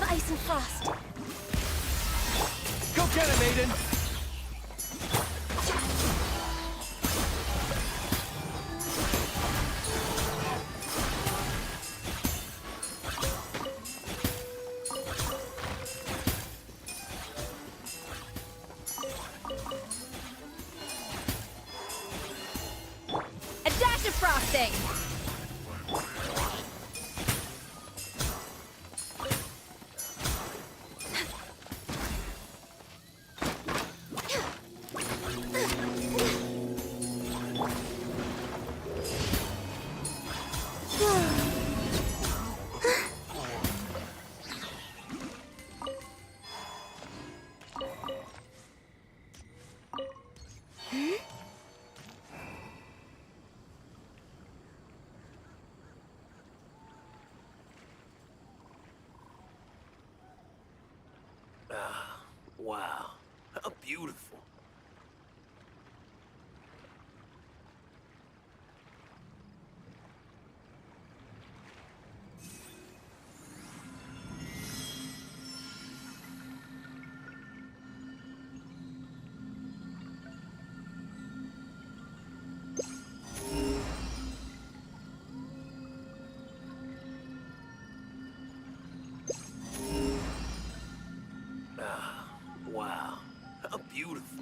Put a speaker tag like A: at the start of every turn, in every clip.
A: ice and frost.
B: Go get him, Aiden!
A: A dash of frosting!
B: Wow, how beautiful. Wow, how beautiful.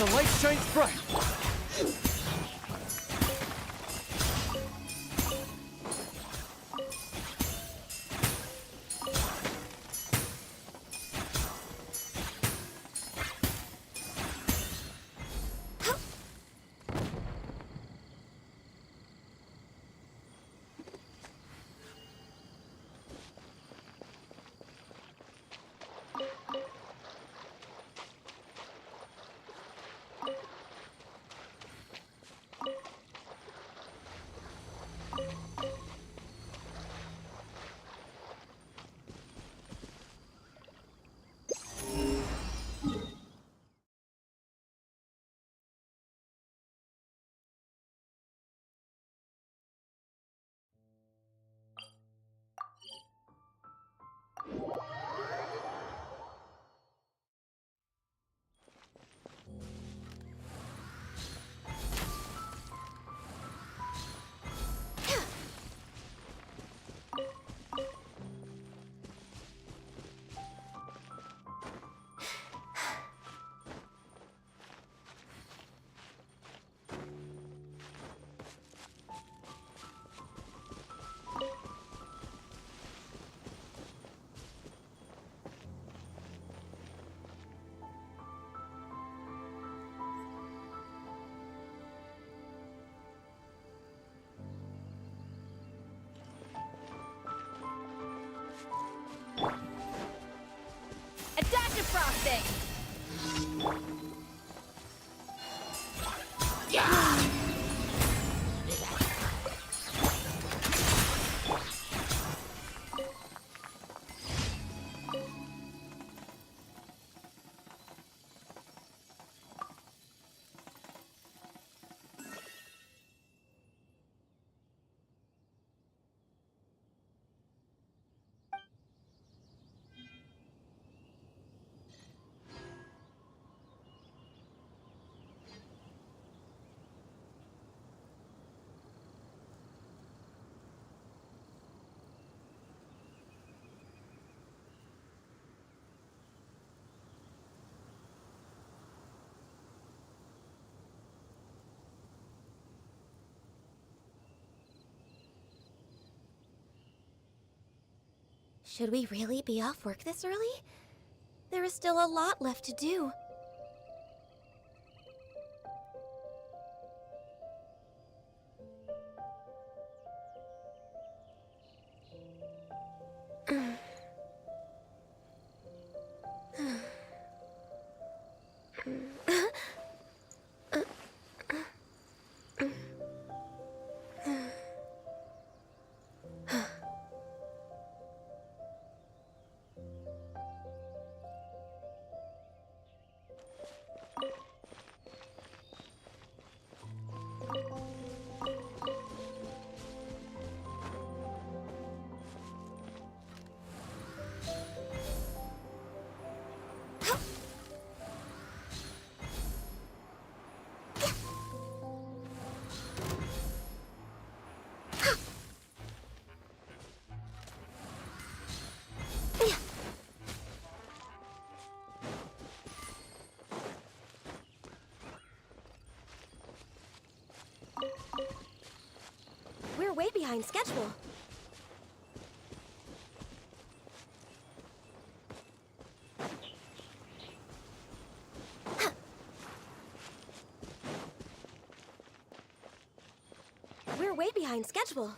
B: the light shines bright.
A: A dash of frosting!
C: Should we really be off work this early? There is still a lot left to do. We're way behind schedule. We're way behind schedule.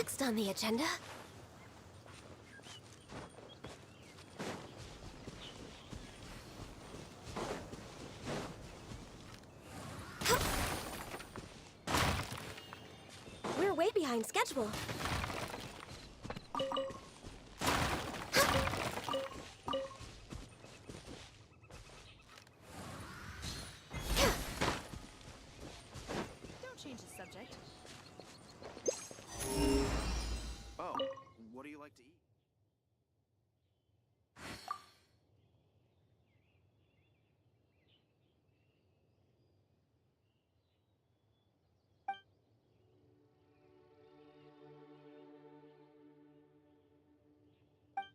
C: next on the agenda? We're way behind schedule.
A: Don't change the subject.
D: Oh, what do you like to eat?
A: The incident is modified. Don't tell me something bad.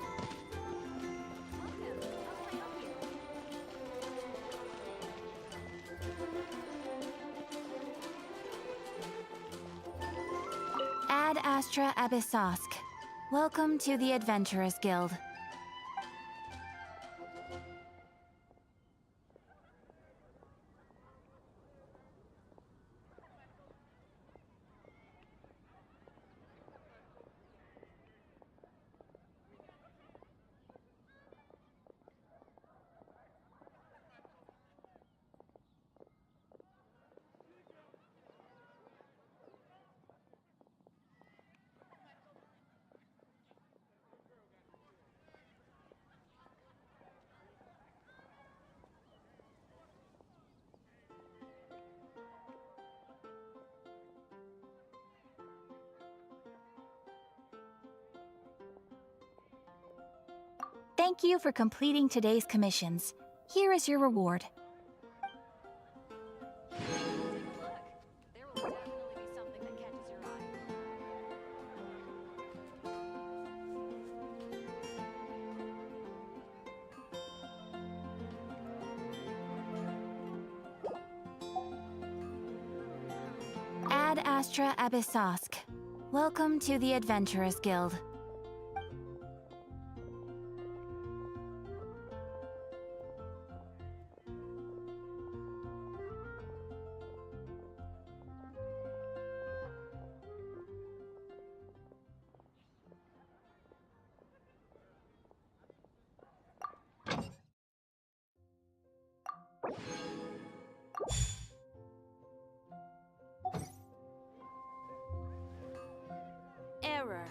A: Welcome. How can I help you?
E: Ad Astra Abyssosk. Welcome to the Adventurers Guild. Thank you for completing today's commissions. Here is your reward.
A: Look, there will definitely be something that catches your eye.
E: Ad Astra Abyssosk. Welcome to the Adventurers Guild.
A: Error.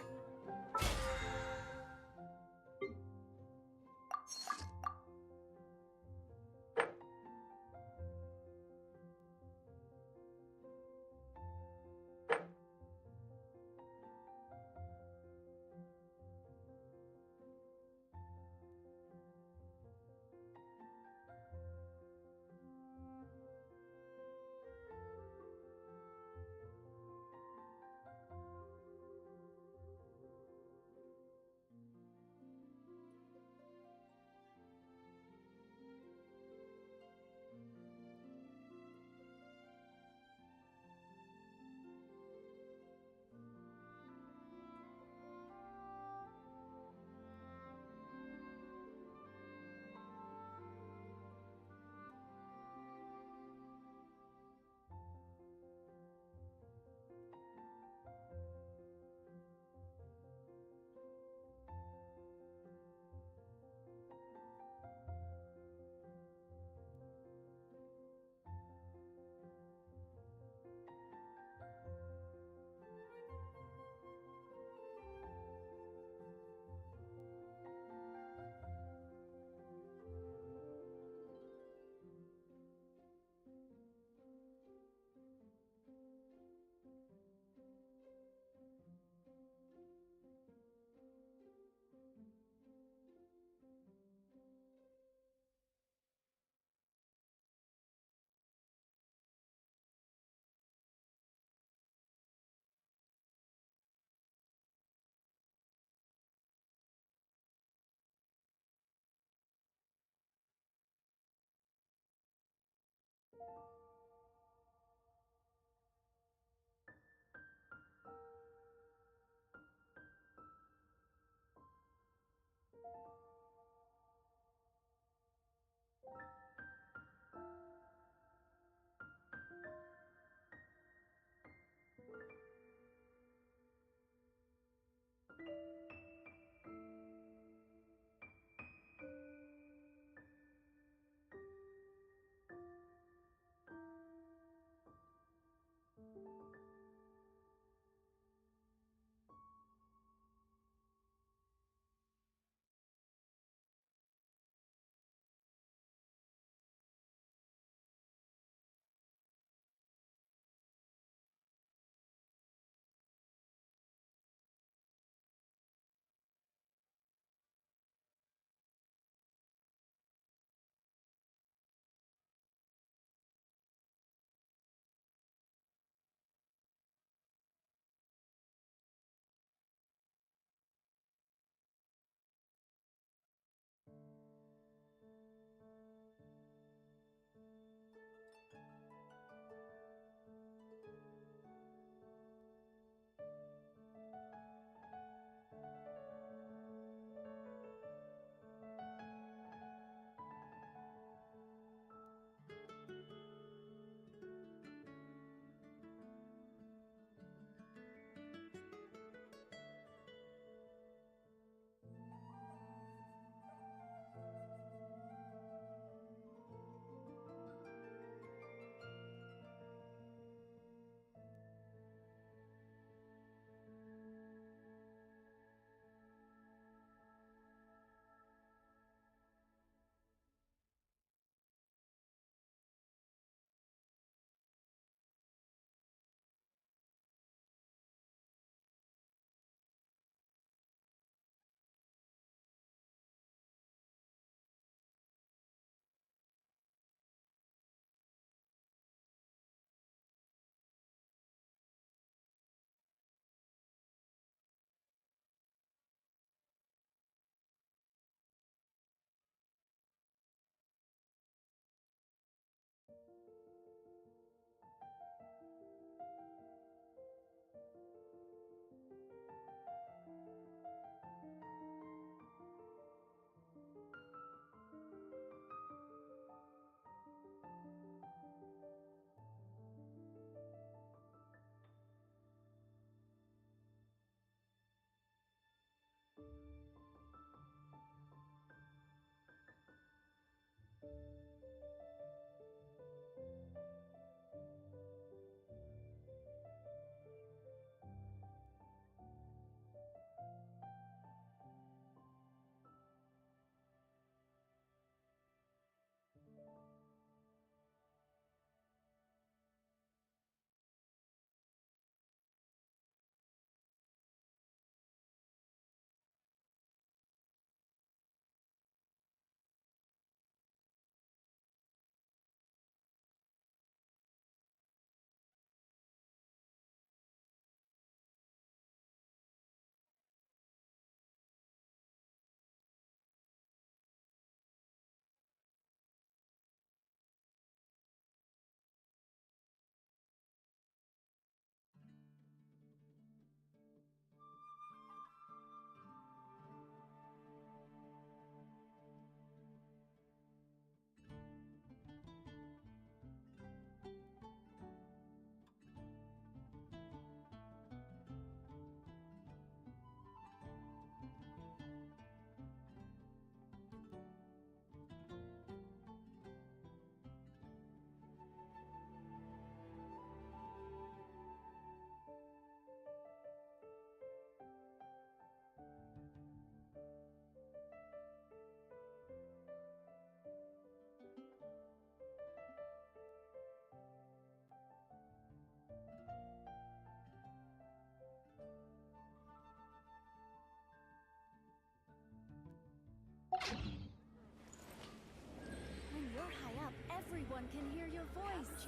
E: everyone can hear your voice.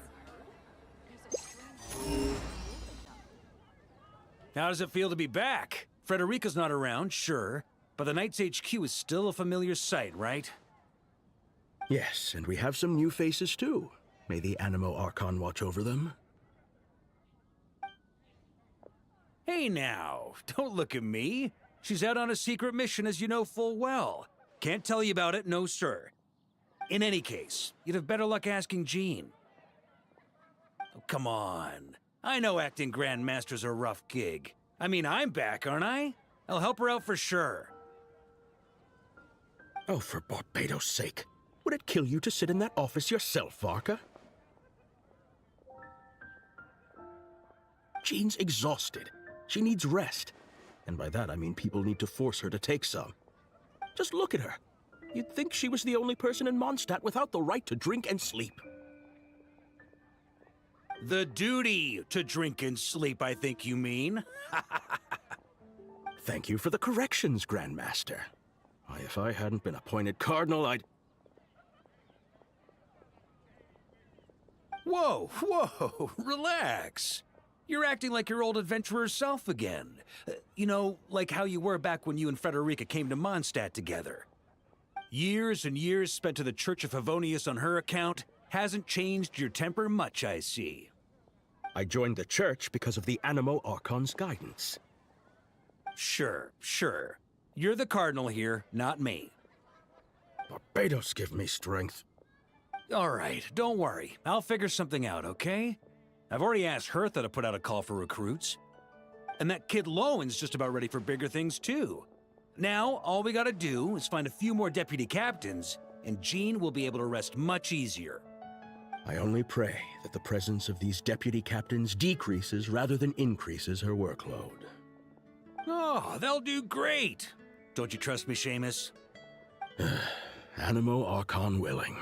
B: How does it feel to be back? Frederica's not around, sure, but the Knights HQ is still a familiar sight, right?
F: Yes, and we have some new faces too. May the Animo Archon watch over them.
B: Hey now, don't look at me. She's out on a secret mission, as you know full well. Can't tell you about it, no sir. In any case, you'd have better luck asking Jean. Oh, come on. I know acting Grandmaster's a rough gig. I mean, I'm back, aren't I? I'll help her out for sure.
F: Oh, for Barbados' sake. Would it kill you to sit in that office yourself, Varka? Jean's exhausted. She needs rest. And by that I mean people need to force her to take some. Just look at her. You'd think she was the only person in Mondstadt without the right to drink and sleep.
B: The duty to drink and sleep, I think you mean.
F: Thank you for the corrections, Grandmaster. Why, if I hadn't been appointed Cardinal, I'd...
B: Whoa, whoa, relax. You're acting like your old adventurer self again. You know, like how you were back when you and Frederica came to Mondstadt together. Years and years spent to the Church of Favonius on her account hasn't changed your temper much, I see.
F: I joined the church because of the Animo Archon's guidance.
B: Sure, sure. You're the Cardinal here, not me.
F: Barbados give me strength.
B: All right, don't worry. I'll figure something out, okay? I've already asked Hertha to put out a call for recruits. And that kid Lowen's just about ready for bigger things, too. Now, all we gotta do is find a few more deputy captains, and Jean will be able to rest much easier.
F: I only pray that the presence of these deputy captains decreases rather than increases her workload.
B: Oh, they'll do great! Don't you trust me, Seamus?
F: Animo Archon willing.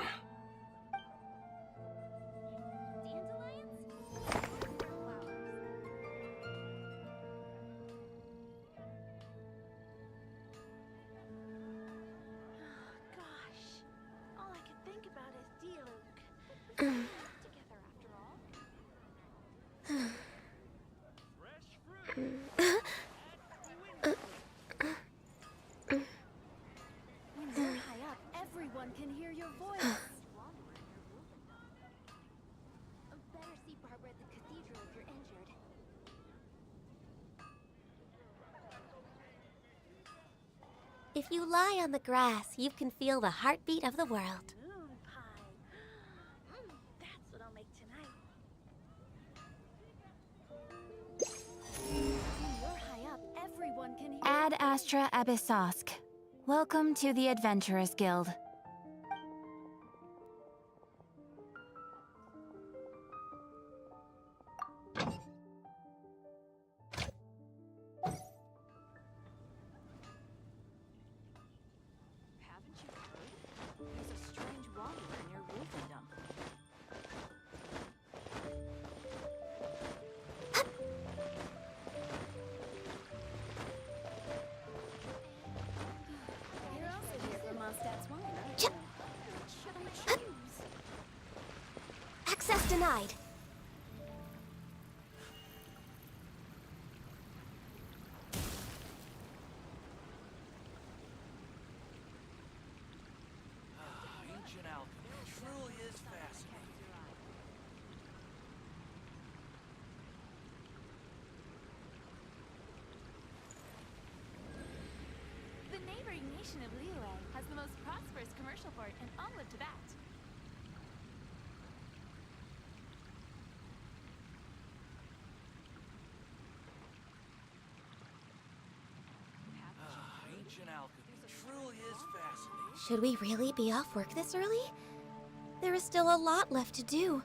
E: When you're high up, everyone can hear your voice.
A: Better see Barbara at the cathedral if you're injured.
C: If you lie on the grass, you can feel the heartbeat of the world.
A: Moon pie. That's what I'll make tonight.
E: When you're high up, everyone can hear. Ad Astra Abyssosk. Welcome to the Adventurers Guild.
A: Haven't you heard? There's a strange wanderer near Wolfendom.
E: You're also here for Mondstadt's wine, aren't
C: Ch-
E: you?
A: What should I choose?
C: Access denied.
B: Ancient alchemy truly is fascinating.
E: The neighboring nation of Liyue has the most prosperous commercial port in all of Tibet.
B: Ancient alchemy truly is fascinating.
C: Should we really be off work this early? There is still a lot left to do.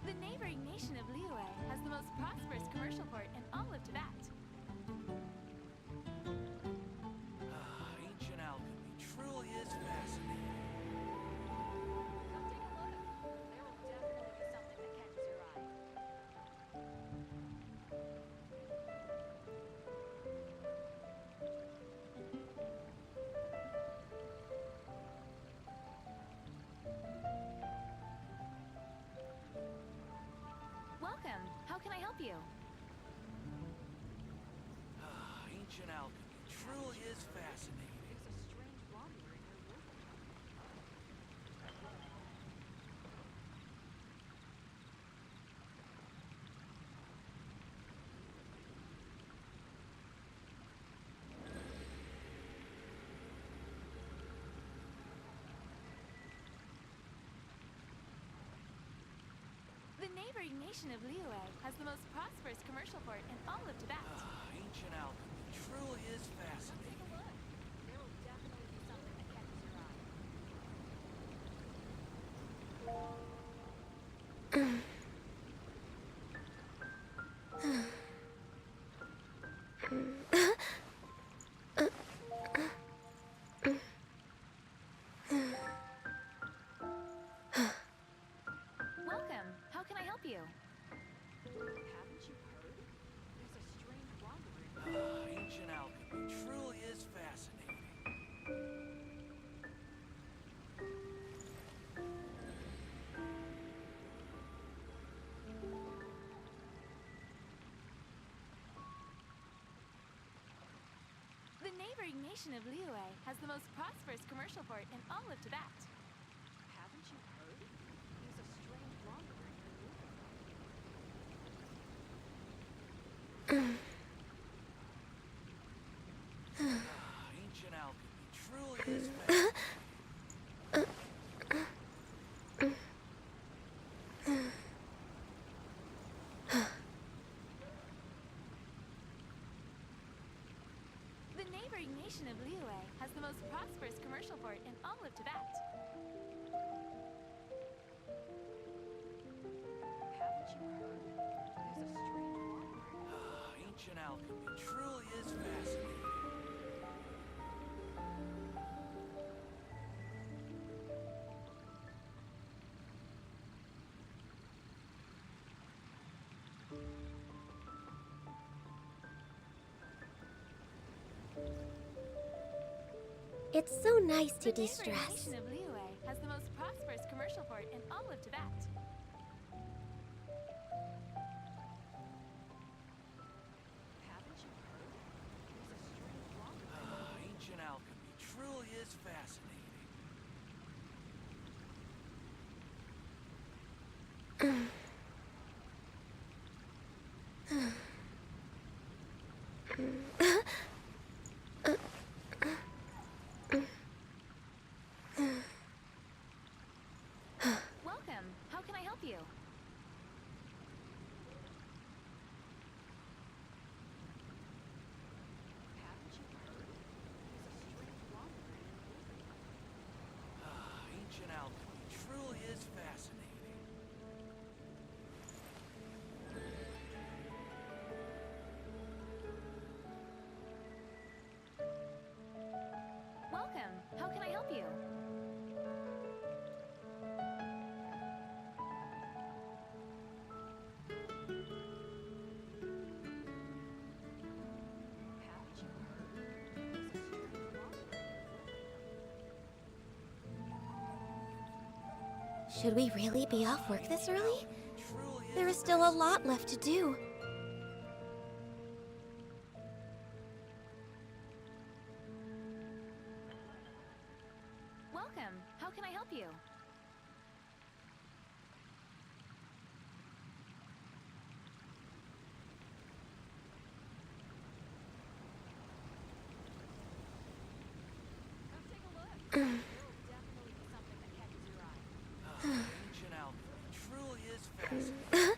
E: The neighboring nation of Liyue has the most prosperous commercial port in all of Tibet.
B: Ancient alchemy truly is fascinating.
A: Come take a look. There will definitely be something that catches your eye.
B: ancient alchemy truly is fascinating.
A: There's a strange wanderer in your world.
E: The neighboring nation of Liyue has the most prosperous commercial port in all of Tibet.
B: Ancient alchemy truly is
A: Take
B: fascinating.
A: a look. There will definitely be something that catches your eye.
E: Welcome. How can I help you?
A: Haven't you heard? There's a strange wanderer in your
B: Ancient alchemy truly is fascinating.
E: The neighboring nation of Liyue has the most prosperous commercial port in all of Tibet.
A: Haven't you heard? There's a strange wanderer in your world.
B: Ancient alchemy truly is fascinating.
E: The neighboring nation of Liyue has the most prosperous commercial port in all of Tibet.
A: Haven't you heard? There's a strange wanderer.
B: Ancient alchemy truly is fascinating.
C: It's so nice to
E: The neighboring
C: de-stress.
E: nation of Liyue has the most prosperous commercial port in all of Tibet.
A: Haven't you heard? There's a strange wanderer.
B: Ancient alchemy truly is fascinating.
E: Welcome. How can I help you?
A: Haven't you heard? There's a strange wanderer in your world.
B: Ancient alchemy truly is fascinating.
E: Welcome. How can I help you?
A: Haven't you heard? There's a strange wanderer in your world.
C: Should we really be off work this early?
B: Truly
C: There is still a lot left to do.
E: Welcome. How can I help you?
A: Come take a look. There will definitely be something that catches your eye.
B: ancient alchemy truly is fascinating.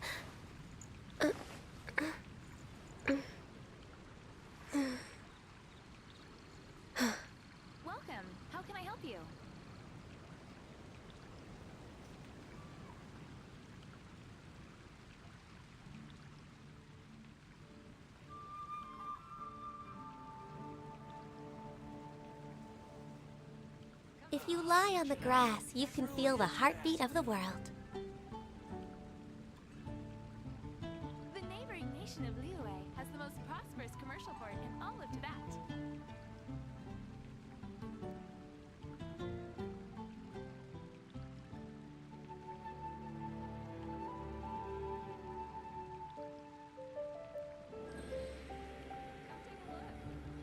E: Welcome. How can I help you?
C: If you lie on the grass, you can feel the heartbeat of the world.
E: The neighboring nation of Liyue has the most prosperous commercial port in all of Tibet.
A: Come take a look.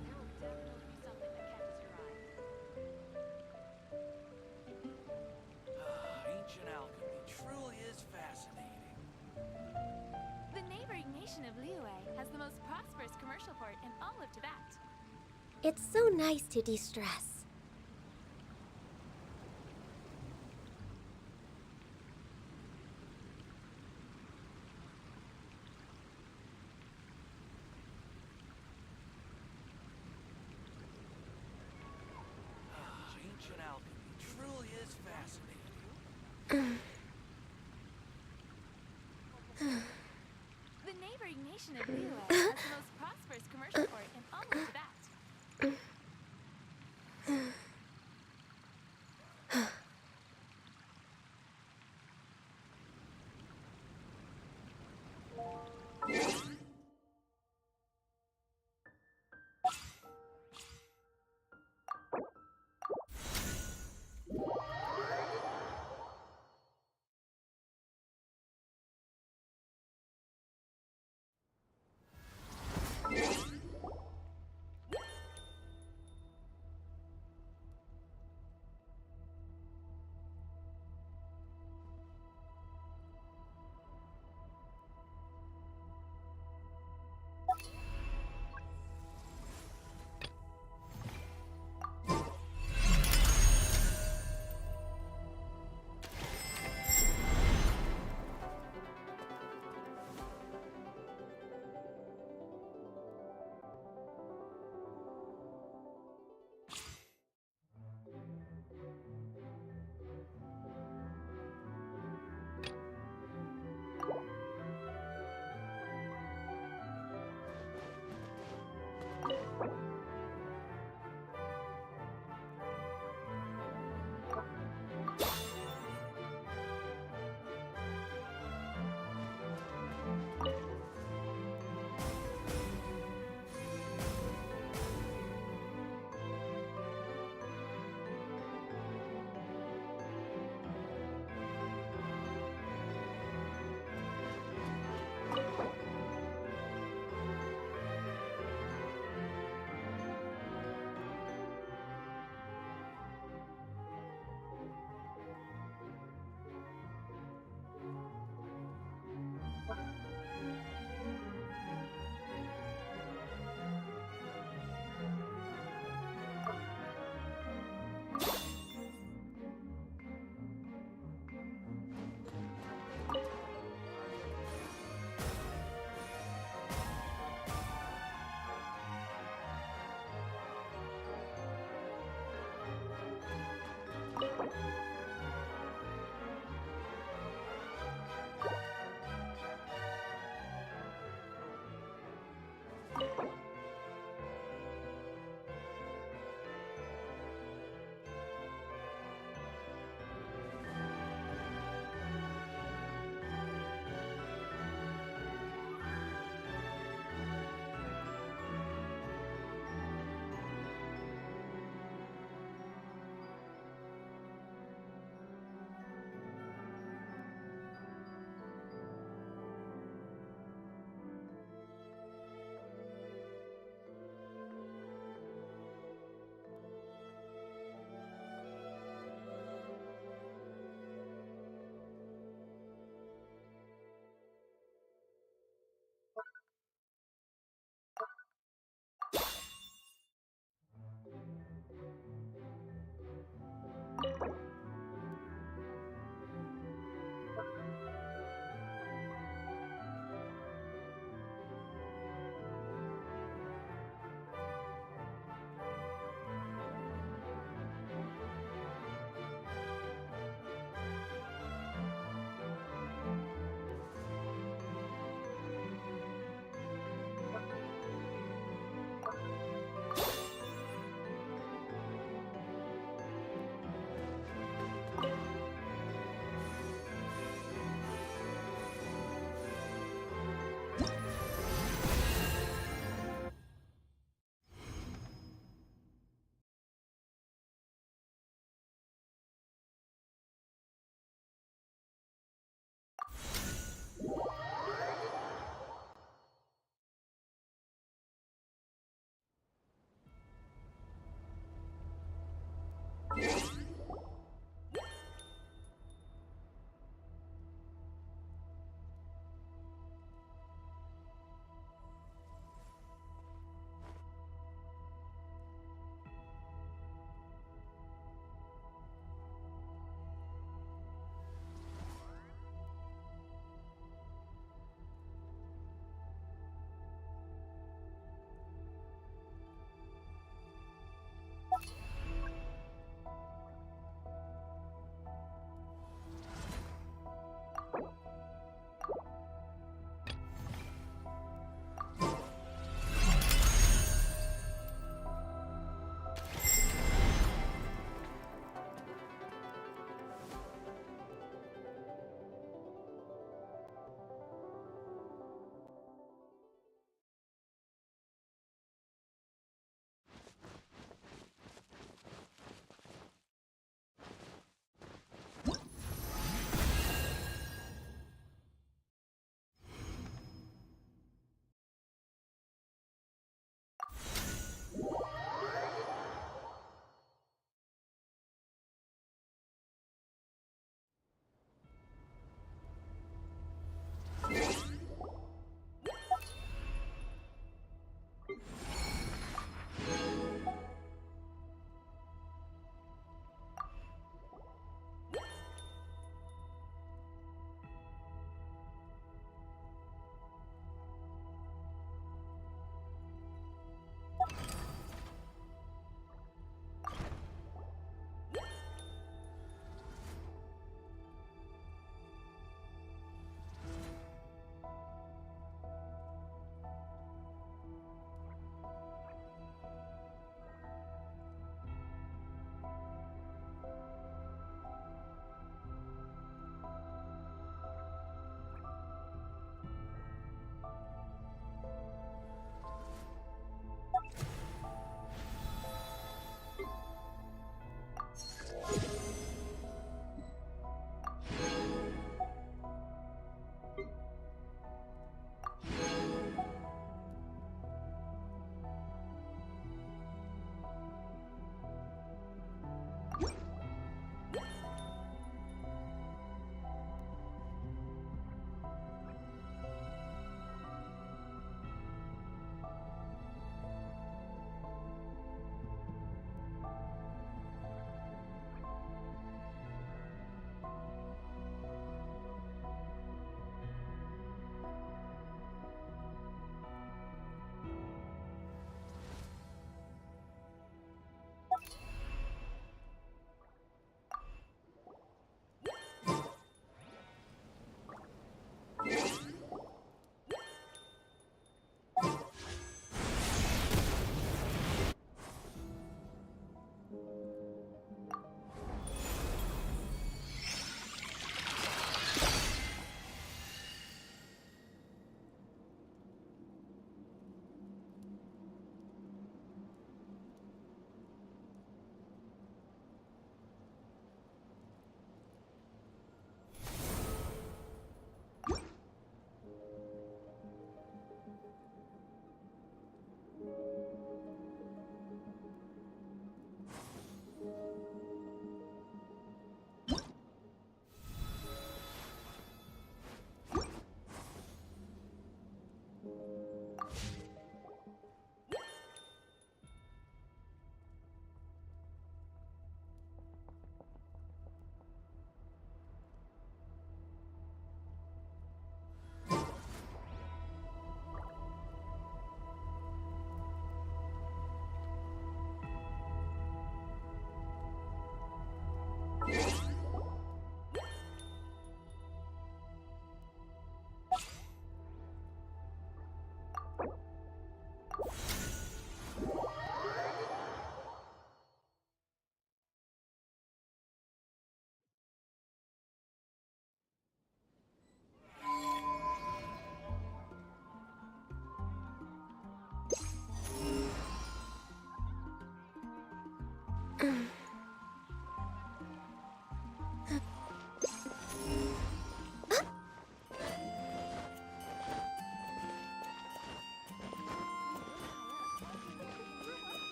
E: nation of Liyue has the most prosperous commercial port in all of Tibet.
C: It's so nice to de-stress.
B: Ancient alchemy truly is fascinating.
E: The neighboring nation of Liyue has the most prosperous commercial port in all of Tibet.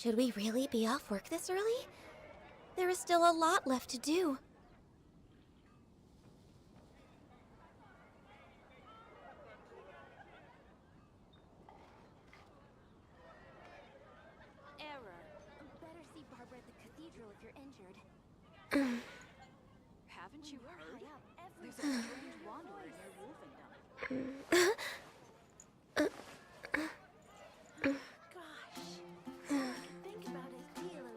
C: Should we really be off work this early? There is still a lot left to do.
A: Error. Better see Barbara at the cathedral if you're injured. Haven't you heard? There's a strange wanderer near Wolfendom.
G: Think about his deal.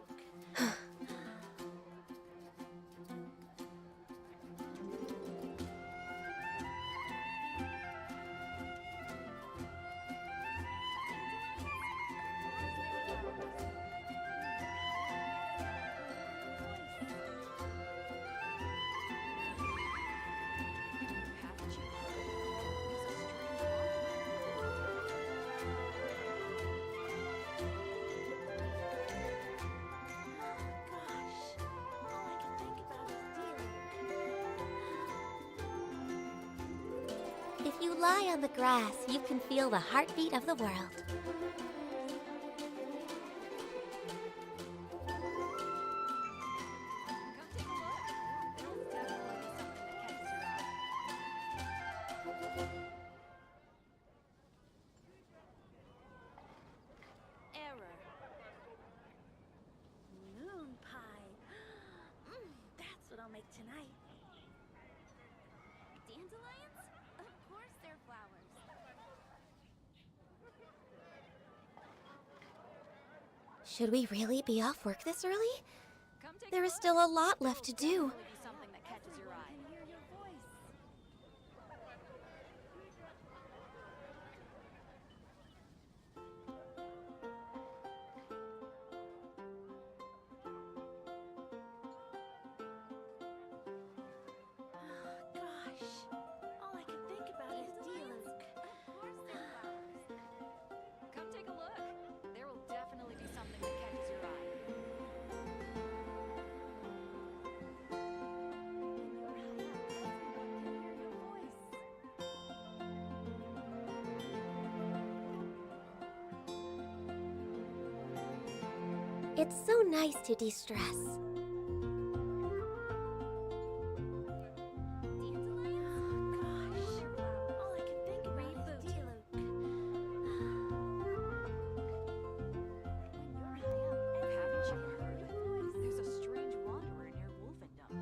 A: Haven't you heard? There's a strange wanderer.
G: Gosh, all I can think about is dealing.
C: If you lie on the grass, you can feel the heartbeat of the world.
A: Come take a look. There'll definitely be something that catches your eye. Error.
G: Moon pie. That's what I'll make tonight.
A: Dandelions? Of course they're flowers.
C: Should we really be off work this early?
A: Come take
C: There
A: a
C: is
A: look.
C: still a lot left to do.
A: Definitely be something that catches your eye.
G: I can hear your voice. Gosh, all I can think about is dealing.
A: Of course they're flowers. Come take a look. There will definitely be something that catches your eye.
G: When you're high up, everyone can hear your voice.
C: It's so nice to de-stress.
G: Gosh, all I can think about is dealing. When you're high up,
A: Haven't you
G: everyone can hear
A: heard?
G: your voice.
A: There's a strange wanderer near Wolfendom.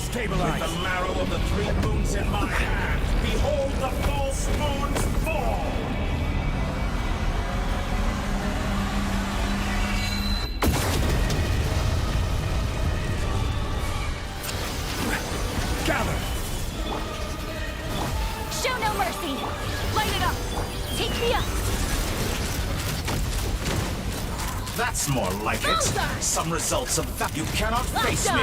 B: Stabilize.
H: With the marrow of the 3 moons in my hand, behold the false moons fall!
B: Gather!
E: Show no mercy! Light it up! Take me up!
H: That's more like it.
E: Bullseye!
H: Some results of that. You cannot face me.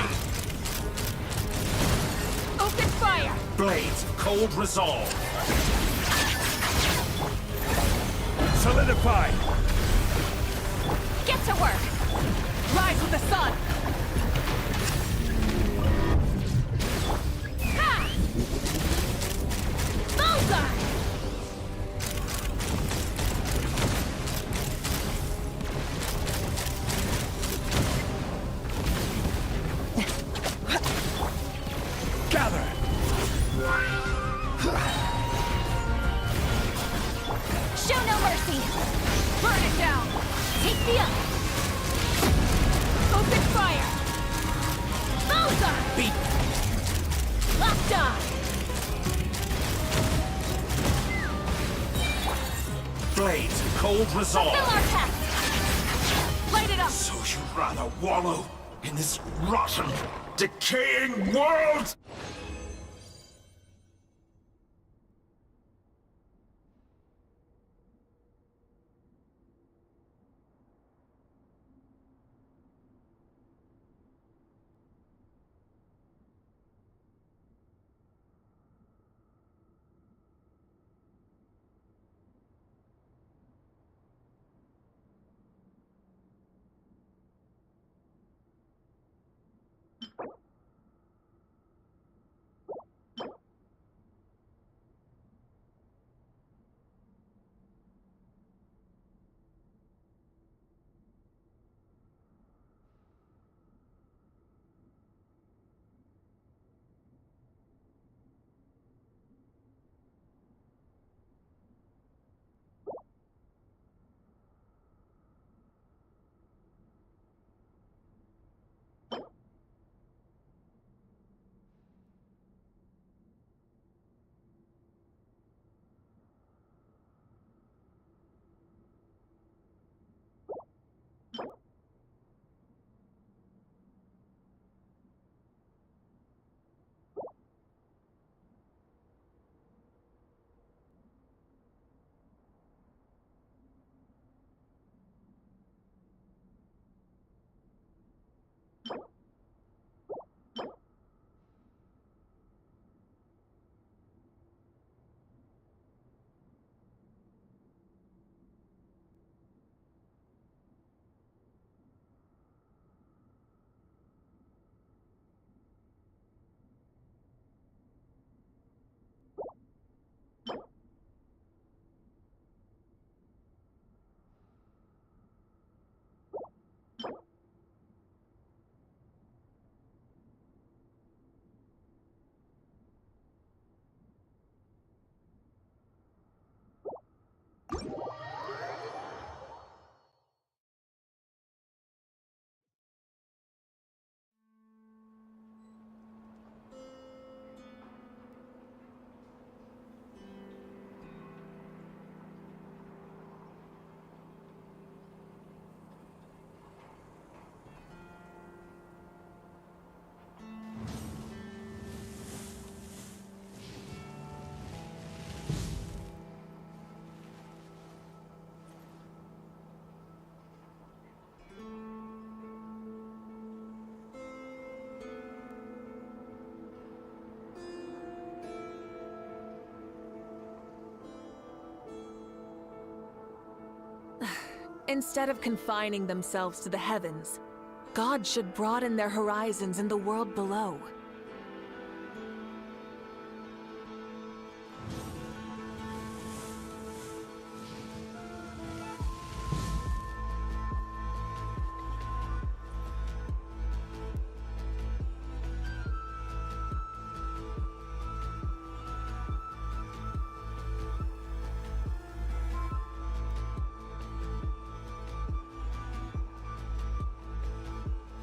E: Open fire!
H: Blades, cold resolve.
B: Solidify!
E: Get to work! Rise with the sun! Ha! Bullseye!
B: Gather!
E: Show no mercy! Burn it down! Take me up! Open fire! Bullseye!
B: Beat!
E: Locked on!
H: Blades, cold
E: Fulfill
H: resolve.
E: our task! Light it up!
H: So you'd rather wallow in this rotten, decaying world?
I: Instead of confining themselves to the heavens, God should broaden their horizons in the world below.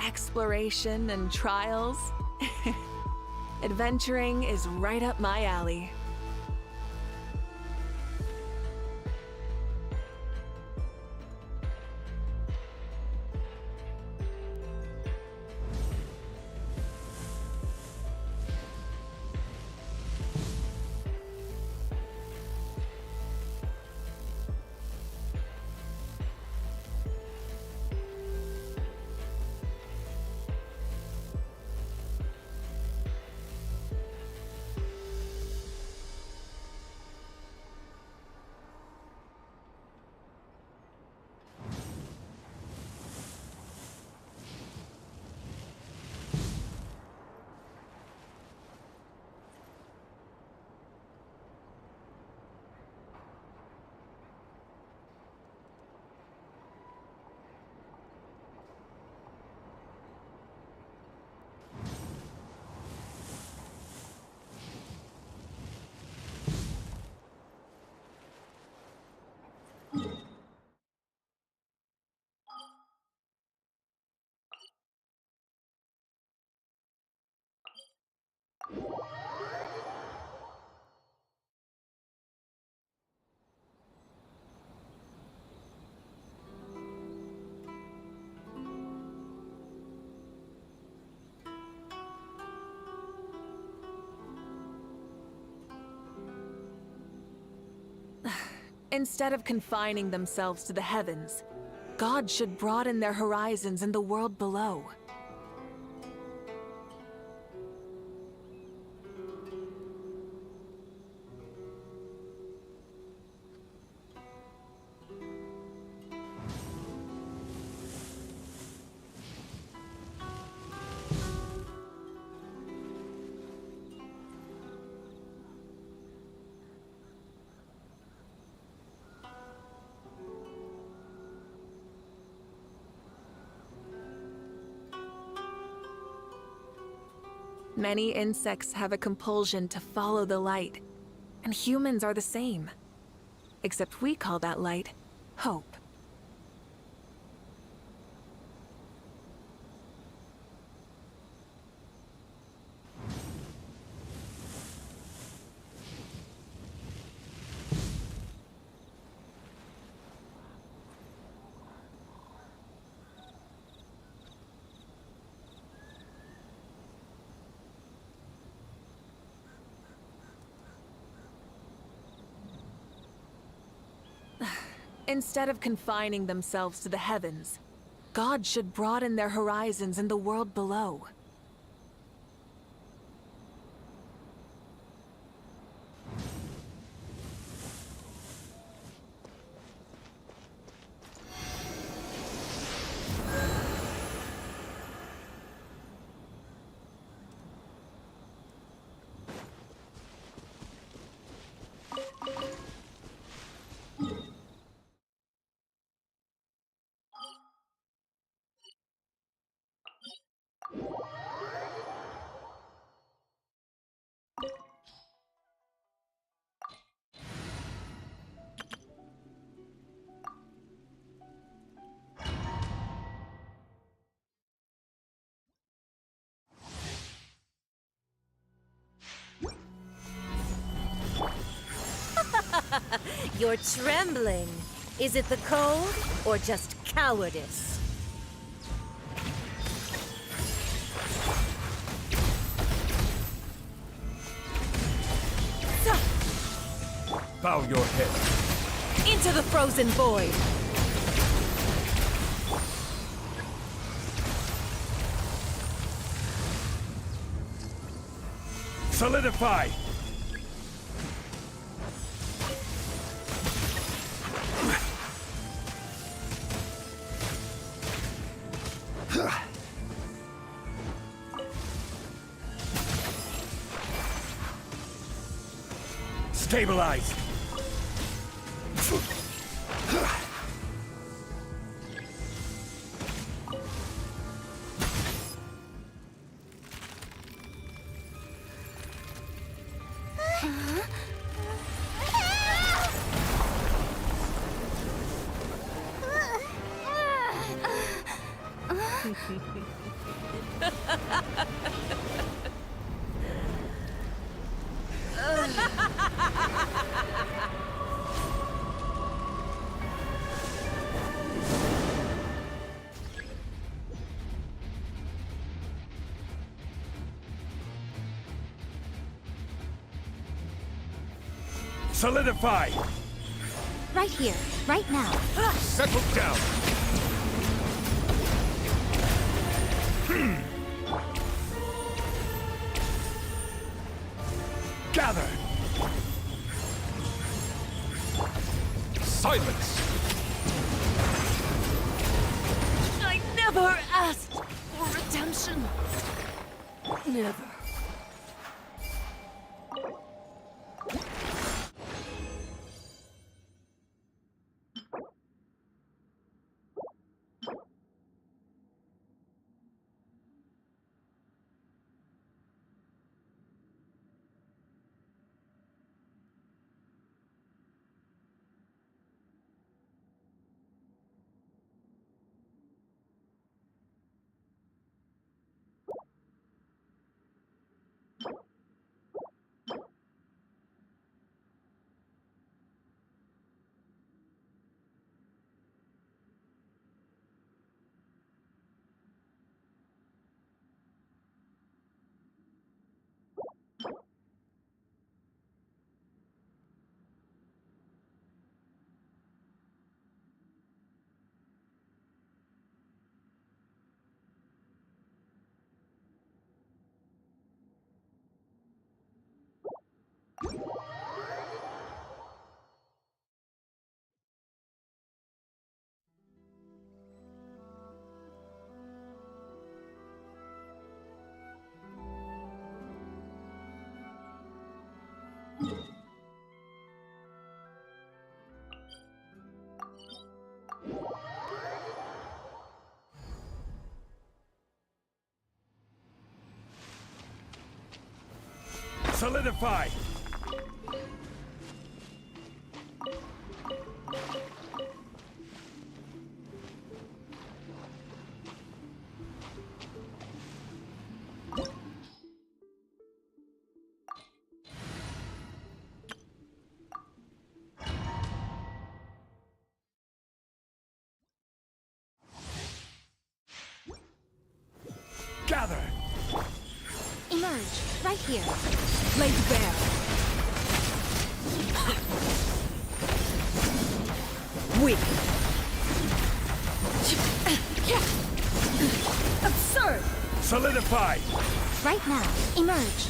I: Exploration and trials? Adventuring is right up my alley. Instead of confining themselves to the heavens, God should broaden their horizons in the world below. Many insects have a compulsion to follow the light, and humans are the same. Except we call that light hope. Instead of confining themselves to the heavens, God should broaden their horizons in the world below.
J: You're trembling. Is it the cold or just cowardice?
B: Bow your head.
J: Into the frozen void!
B: Solidify! Stabilize! Solidify!
E: Right here, right now.
B: Settle down! Gather! Silence!
J: I never asked for redemption. Never.
B: Solidify! Gather!
E: Emerge, right here.
J: Laid bare. Weak. Absurd!
B: Solidify!
E: Right now. Emerge.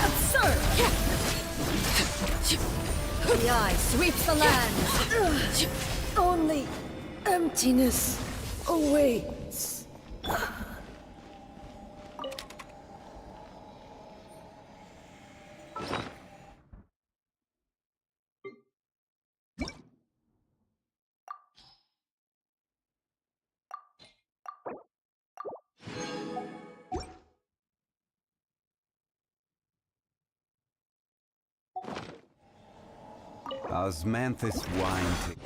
J: Absurd! The eye sweeps the land. Only emptiness awaits.
K: Osmanthus wine.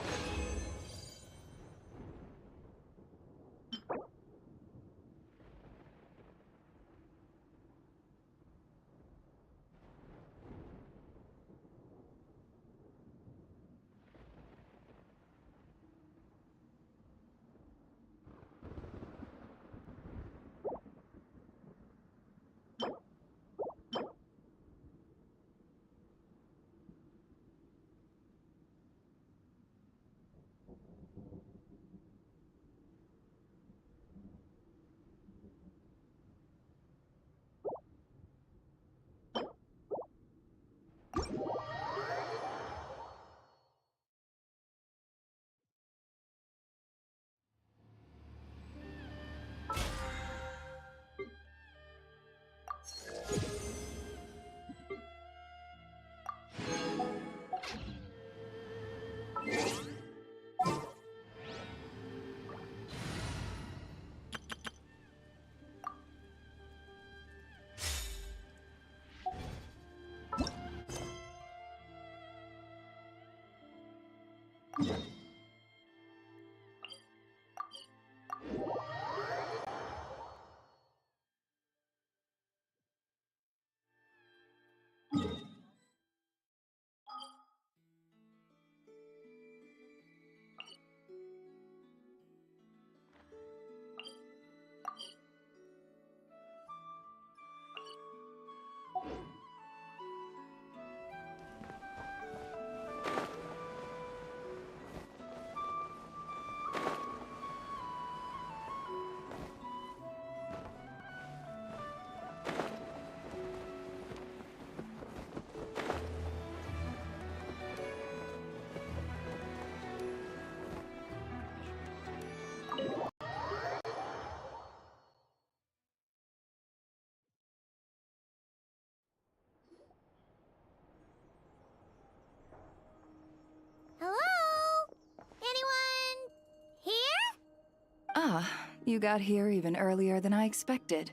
K: Ah, you got here even earlier than I expected.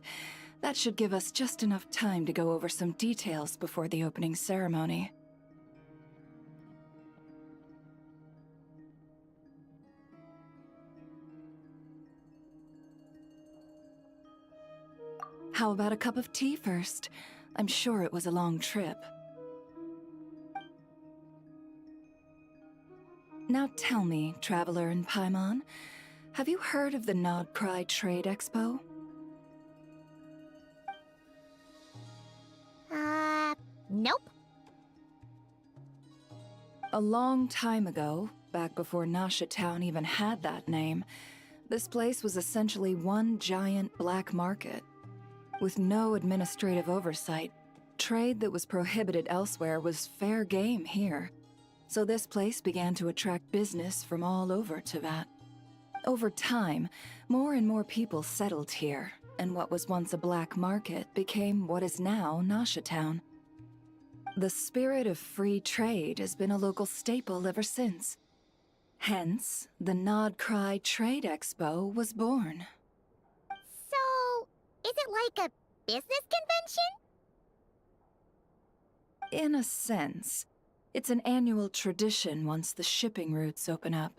K: That should give us just enough time to go over some details before the opening ceremony. How about a cup of tea first? I'm sure it was a long trip. Now tell me, Traveler in Paimon, have you heard of the Nodcry Trade Expo?
C: Nope.
K: A long time ago, back before Nasha Town even had that name, this place was essentially one giant black market. With no administrative oversight, trade that was prohibited elsewhere was fair game here. So this place began to attract business from all over Teyvat. Over time, more and more people settled here, and what was once a black market became what is now Nasha Town. The spirit of free trade has been a local staple ever since. Hence, the Nodcry Trade Expo was born.
C: So, is it like a business convention?
K: In a sense, it's an annual tradition once the shipping routes open up.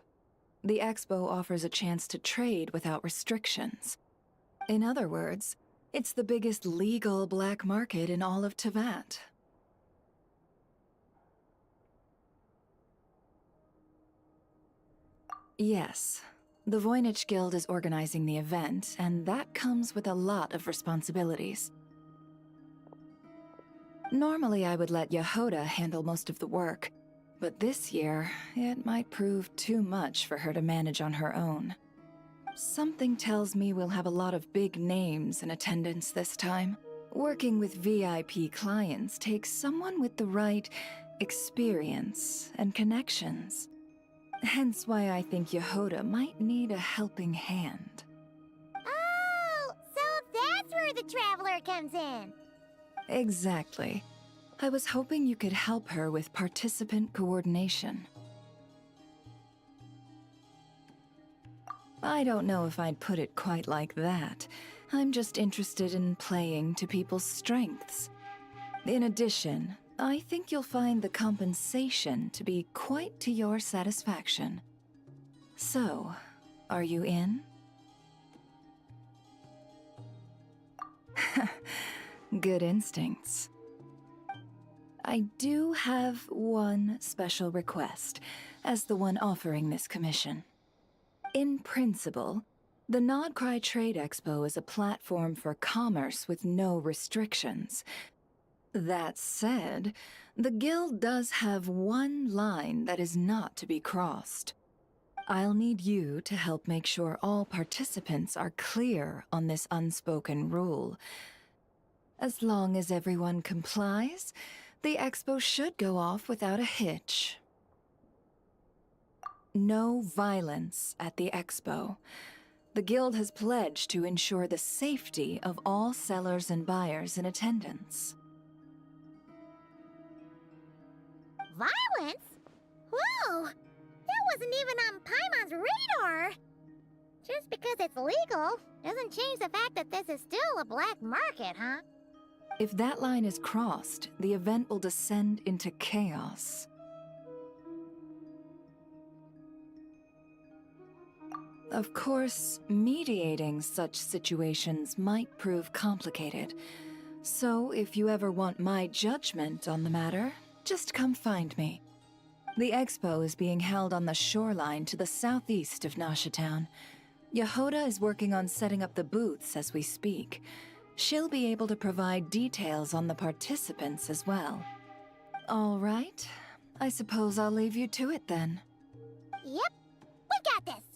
K: The expo offers a chance to trade without restrictions. In other words, it's the biggest legal black market in all of Teyvat. Yes, the Voynich Guild is organizing the event, and that comes with a lot of responsibilities. Normally I would let Yehoda handle most of the work, but this year, it might prove too much for her to manage on her own. Something tells me we'll have a lot of big names in attendance this time. Working with VIP clients takes someone with the right experience and connections. Hence why I think Yehoda might need a helping hand.
C: Oh, so that's where the Traveler comes in.
K: Exactly. I was hoping you could help her with participant coordination. I don't know if I'd put it quite like that. I'm just interested in playing to people's strengths. In addition, I think you'll find the compensation to be quite to your satisfaction. So, are you in? Good instincts. I do have one special request, as the one offering this commission. In principle, the Nodcry Trade Expo is a platform for commerce with no restrictions. That said, the Guild does have one line that is not to be crossed. I'll need you to help make sure all participants are clear on this unspoken rule. As long as everyone complies, the expo should go off without a hitch. No violence at the expo. The Guild has pledged to ensure the safety of all sellers and buyers in attendance.
C: Violence? Whoa! That wasn't even on Paimon's radar! Just because it's legal doesn't change the fact that this is still a black market, huh?
K: If that line is crossed, the event will descend into chaos. Of course, mediating such situations might prove complicated. So if you ever want my judgment on the matter, just come find me. The expo is being held on the shoreline to the southeast of Nasha Town. Yehoda is working on setting up the booths as we speak. She'll be able to provide details on the participants as well. All right, I suppose I'll leave you to it then.
C: Yep, we got this!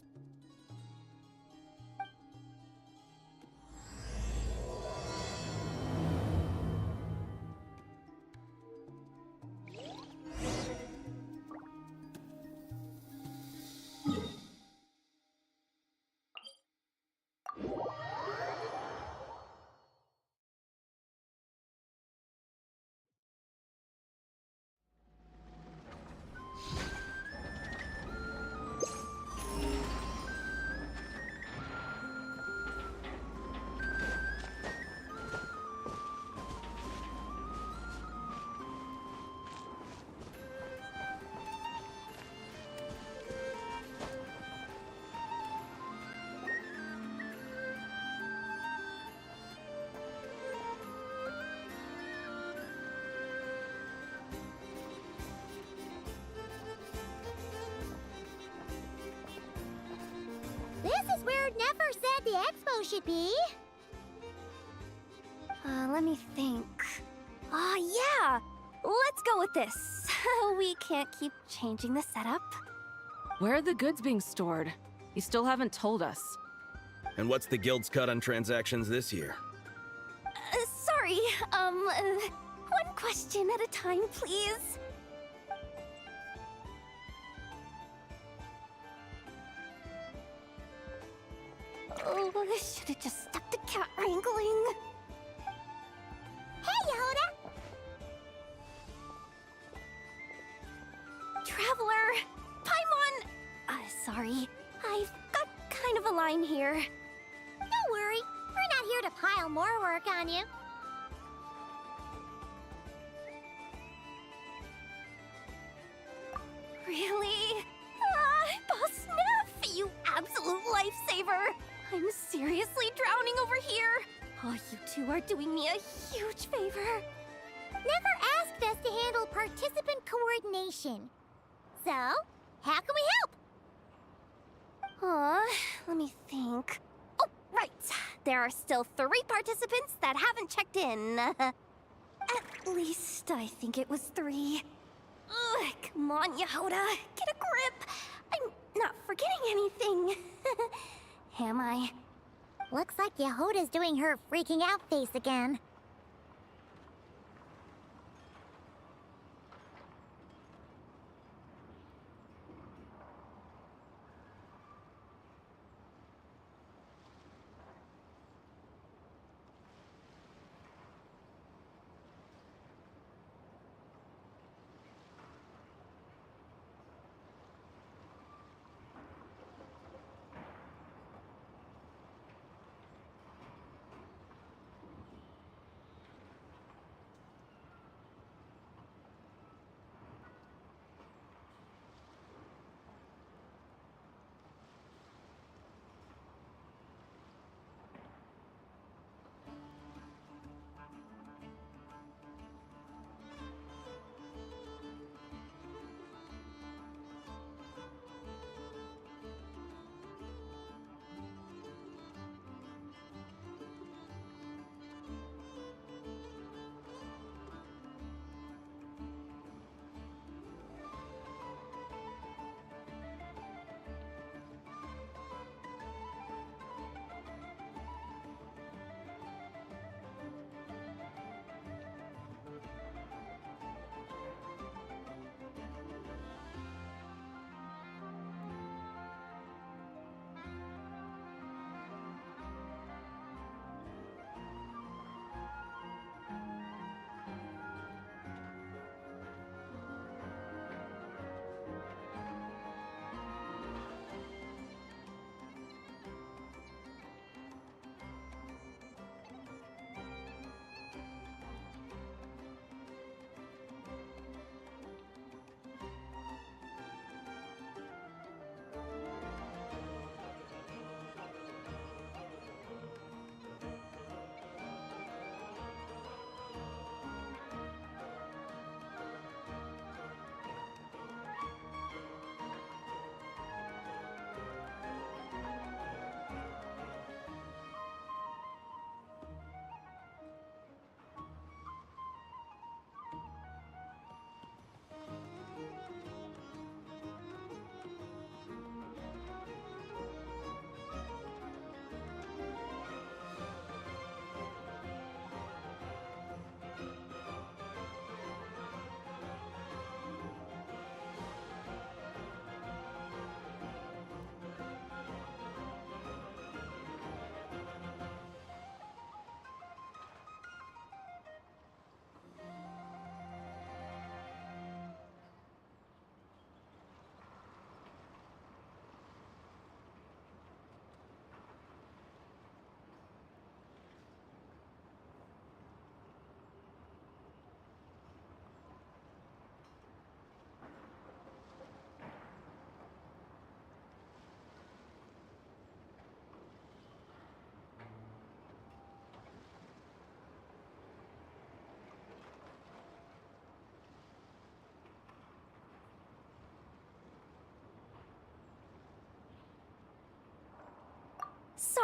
C: never said the expo should be.
A: Let me think. Yeah! Let's go with this. We can't keep changing the setup.
I: Where are the goods being stored? You still haven't told us.
F: And what's the guild's cut on transactions this year?
A: Sorry, one question at a time, please. Oh, I should have just stopped the cat wrangling.
C: Hey, Yehuda!
A: Traveler! Paimon! Sorry. I've got kind of a line here.
C: Don't worry. We're not here to pile more work on you.
A: Really? Boss Neff, you absolute lifesaver! I'm seriously drowning over here. Oh, you two are doing me a huge favor.
C: Never asked us to handle participant coordination. So, how can we help?
A: Let me think. Oh, right. There are still 3 participants that haven't checked in. At least I think it was 3. Ugh, come on, Yehuda. Get a grip. I'm not forgetting anything. Am I?
C: Looks like Yehuda's doing her freaking out face again.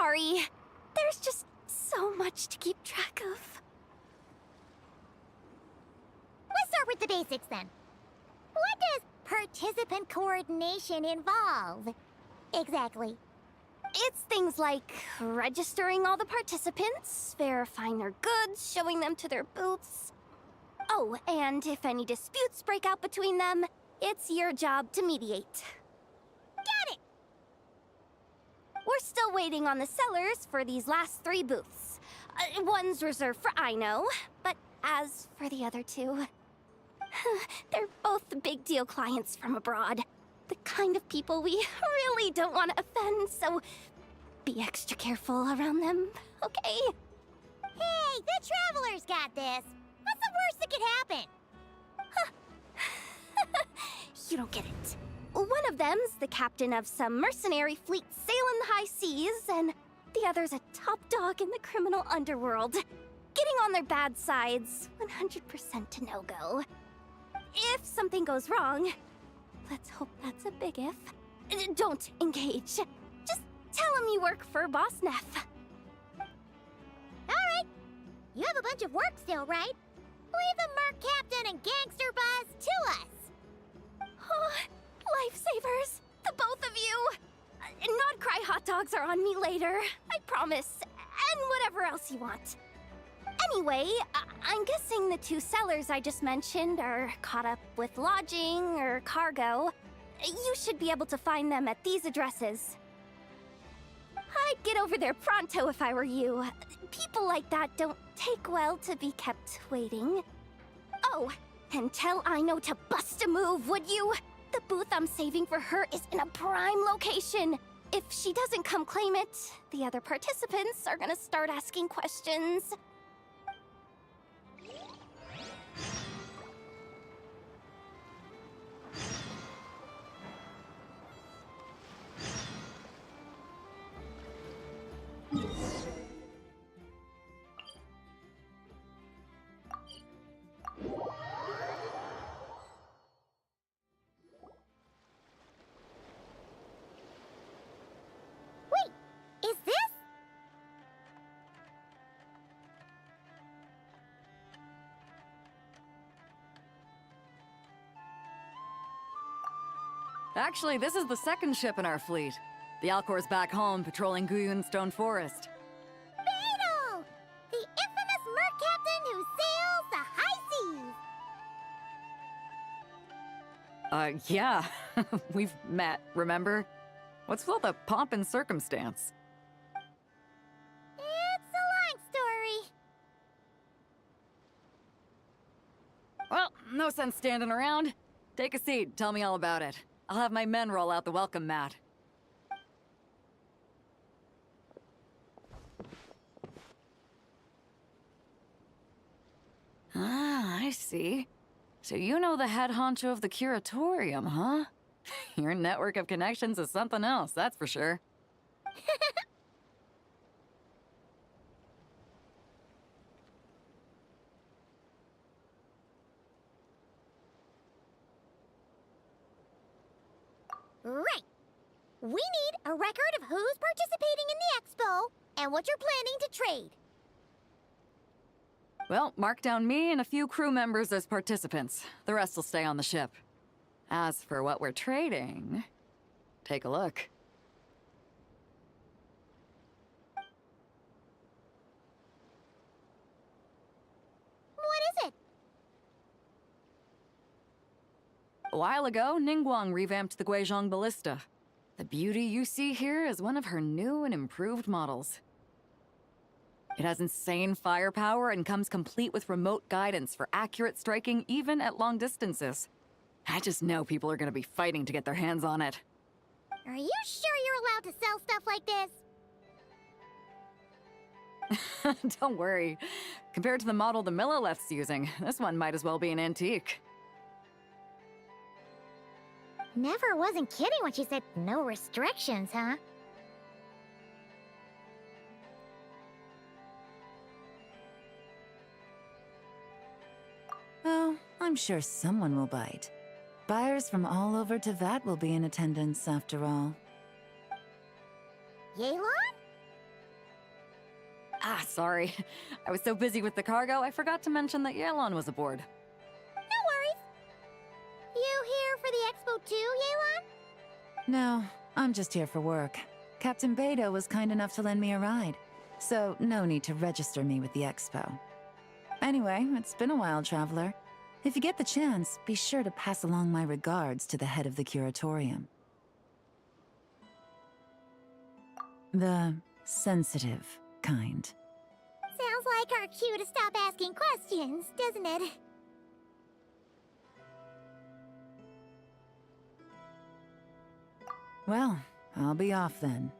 A: sorry. There's just so much to keep track of.
C: Let's start with the basics then. What does participant coordination involve? Exactly.
A: It's things like registering all the participants, verifying their goods, showing them to their booths. Oh, and if any disputes break out between them, it's your job to mediate.
C: Got it!
A: We're still waiting on the sellers for these last 3 booths. One's reserved for Aino, but as for the other 2, they're both big deal clients from abroad. The kind of people we really don't want to offend, so be extra careful around them, okay?
C: Hey, the Travelers got this. What's the worst that could happen?
A: You don't get it. One of them's the captain of some mercenary fleet sailing the high seas, and the other's a top dog in the criminal underworld. Getting on their bad sides, 100% a no-go. If something goes wrong, let's hope that's a big if, don't engage. Just tell him you work for Boss Neff.
C: Alright. You have a bunch of work still, right? Leave the Merc Captain and Gangster Buzz to us.
A: Oh, lifesavers, the both of you. Not cry hot dogs are on me later, I promise. And whatever else you want. Anyway, I'm guessing the 2 sellers I just mentioned are caught up with lodging or cargo. You should be able to find them at these addresses. I'd get over there pronto if I were you. People like that don't take well to be kept waiting. Oh, and tell Aino to bust a move, would you? The booth I'm saving for her is in a prime location. If she doesn't come claim it, the other participants are gonna start asking questions.
C: Is this?
L: Actually, this is the second ship in our fleet. The Alcor's back home patrolling Guyun Stone Forest.
C: Beidou! The infamous Merc Captain who sails the high seas!
L: Yeah. We've met, remember? What's with all the pomp and circumstance?
C: It's a long story.
L: Well, no sense standing around. Take a seat, tell me all about it. I'll have my men roll out the welcome mat. Ah, I see. So you know the head honcho of the Curatorium, huh? Your network of connections is something else, that's for sure.
C: Right. We need a record of who's participating in the expo and what you're planning to trade.
L: Well, mark down me and a few crew members as participants. The rest will stay on the ship. As for what we're trading, take a look.
C: What is it?
L: A while ago, Ningguang revamped the Guizhong Ballista. The beauty you see here is one of her new and improved models. It has insane firepower and comes complete with remote guidance for accurate striking even at long distances. I just know people are gonna be fighting to get their hands on it.
C: Are you sure you're allowed to sell stuff like this?
L: Don't worry. Compared to the model the Milleleth's using, this one might as well be an antique.
C: Never wasn't kidding when she said no restrictions, huh?
E: Oh, I'm sure someone will bite. Buyers from all over Teyvat will be in attendance, after all.
C: Yelan?
L: Sorry. I was so busy with the cargo, I forgot to mention that Yelan was aboard.
C: No worries. You here for the expo too, Yelan?
E: No, I'm just here for work. Captain Beidou was kind enough to lend me a ride, so no need to register me with the expo. Anyway, it's been a while, Traveler. If you get the chance, be sure to pass along my regards to the head of the Curatorium. The sensitive kind.
C: Sounds like our cue to stop asking questions, doesn't it?
E: Well, I'll be off then.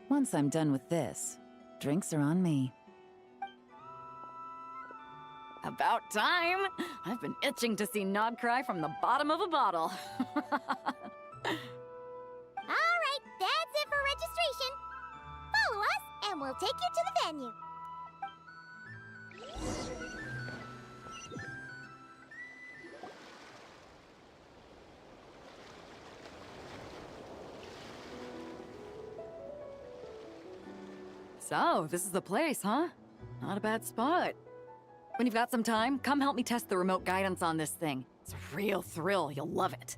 E: Once I'm done with this, drinks are on me.
L: About time! I've been itching to see Nod cry from the bottom of a bottle.
C: Alright, that's it for registration. Follow us, and we'll take you to the venue.
L: So, this is the place, huh? Not a bad spot. When you've got some time, come help me test the remote guidance on this thing. It's a real thrill, you'll love it.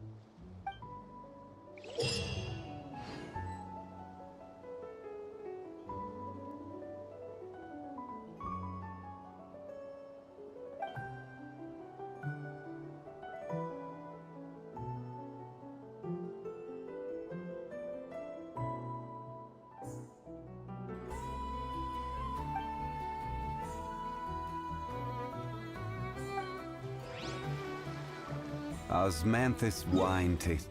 M: Osmanthus wine taste.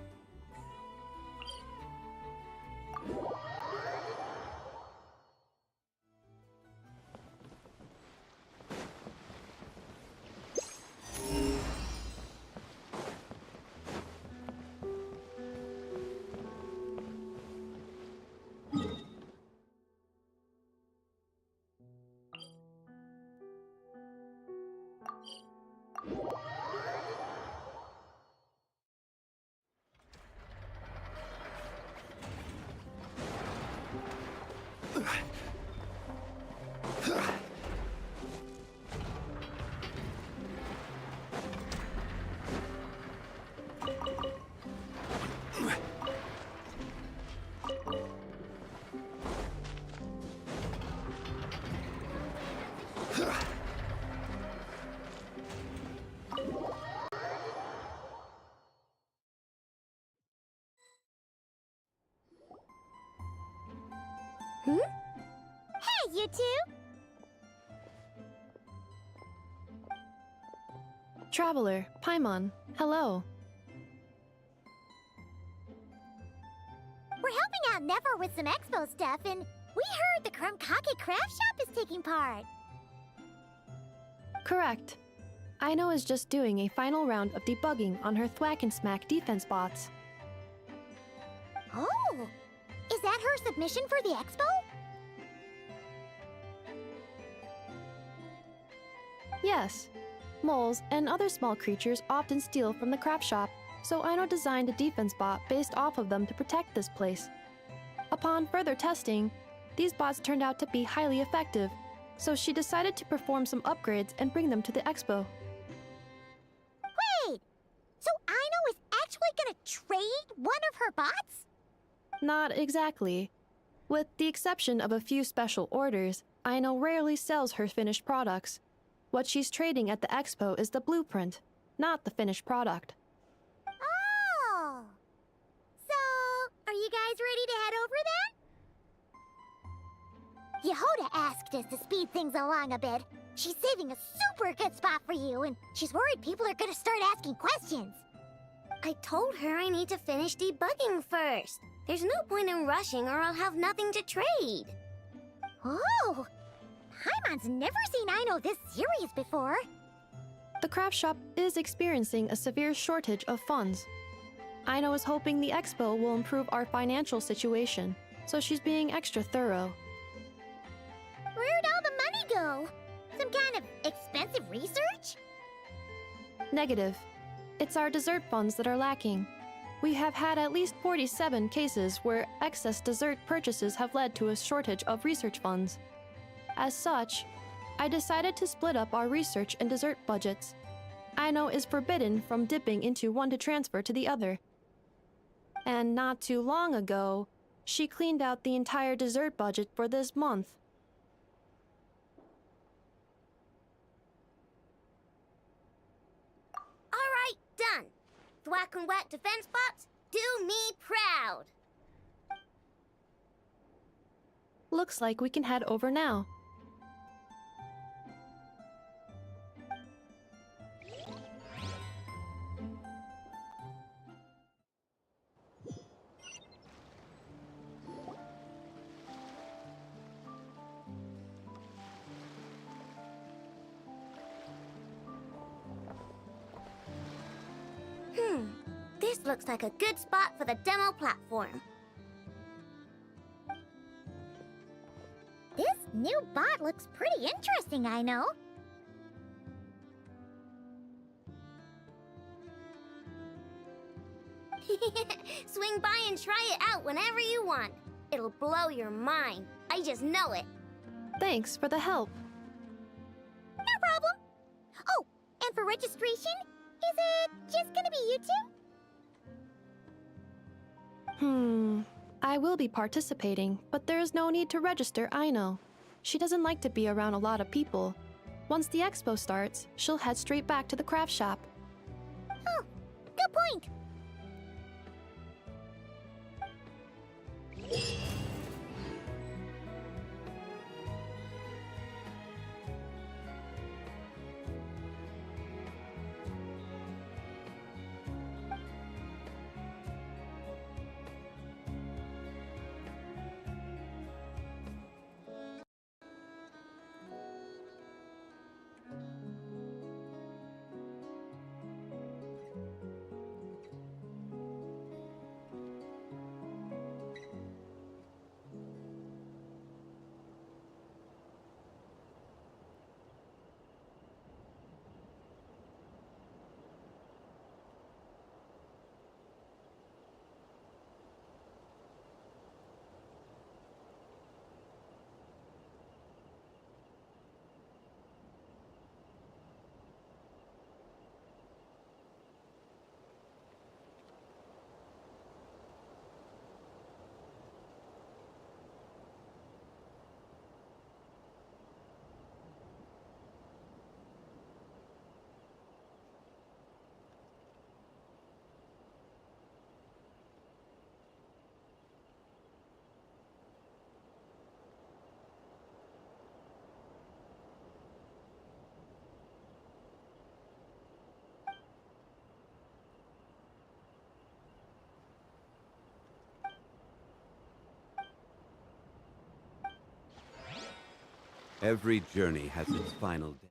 C: Hey, you two!
N: Traveler, Paimon, hello.
C: We're helping out Never with some expo stuff, and we heard the Krumkake Craft Shop is taking part.
N: Correct. Aino is just doing a final round of debugging on her Thwack and Smack defense bots.
C: Oh! Is that her submission for the expo?
N: Yes. Moles and other small creatures often steal from the craft shop, so Aino designed a defense bot based off of them to protect this place. Upon further testing, these bots turned out to be highly effective, so she decided to perform some upgrades and bring them to the expo.
C: Wait! So Aino is actually gonna trade one of her bots?
N: Not exactly. With the exception of a few special orders, Aino rarely sells her finished products. What she's trading at the expo is the blueprint, not the finished product.
C: Oh! So, are you guys ready to head over then? Yehoda asked us to speed things along a bit. She's saving a super good spot for you, and she's worried people are gonna start asking questions.
O: I told her I need to finish debugging first. There's no point in rushing or I'll have nothing to trade.
C: Oh! Paimon's never seen Aino this serious before.
N: The craft shop is experiencing a severe shortage of funds. Aino is hoping the expo will improve our financial situation, so she's being extra thorough.
C: Where'd all the money go? Some kind of expensive research?
N: Negative. It's our dessert funds that are lacking. We have had at least 47 cases where excess dessert purchases have led to a shortage of research funds. As such, I decided to split up our research and dessert budgets. Aino is forbidden from dipping into one to transfer to the other. And not too long ago, she cleaned out the entire dessert budget for this month.
O: Alright, done. Thwack and Whack defense bots, do me proud.
N: Looks like we can head over now.
O: This looks like a good spot for the demo platform.
C: This new bot looks pretty interesting, I know.
O: Swing by and try it out whenever you want. It'll blow your mind. I just know it.
N: Thanks for the help.
C: No problem. Oh, and for registration, is it just gonna be you two?
N: I will be participating, but there is no need to register, Aino. She doesn't like to be around a lot of people. Once the expo starts, she'll head straight back to the craft shop.
C: Oh, good point.
M: Every journey has its final day.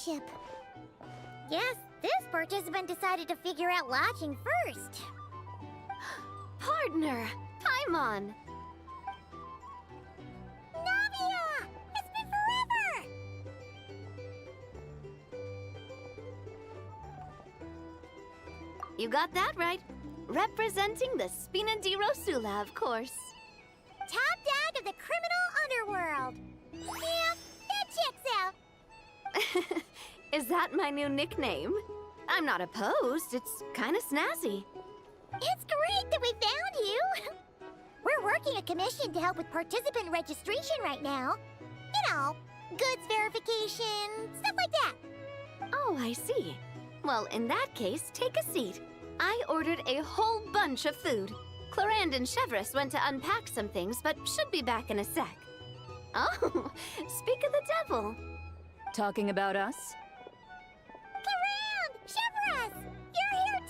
C: ship. Guess this participant decided to figure out lodging first.
A: Partner, Paimon.
C: Navia! It's been forever!
A: You got that right. Representing the Spina di Rosula, of course.
C: Top dog of the criminal underworld. Yeah, that checks out.
A: Is that my new nickname? I'm not opposed. It's kind of snazzy.
C: It's great that we found you. We're working a commission to help with participant registration right now. You know, goods verification, stuff like that.
A: Oh, I see. Well, in that case, take a seat. I ordered a whole bunch of food. Clorand and Chevreuse went to unpack some things, but should be back in a sec. Oh, speak of the devil.
L: Talking about us?
C: Clorand! Chevreuse! You're here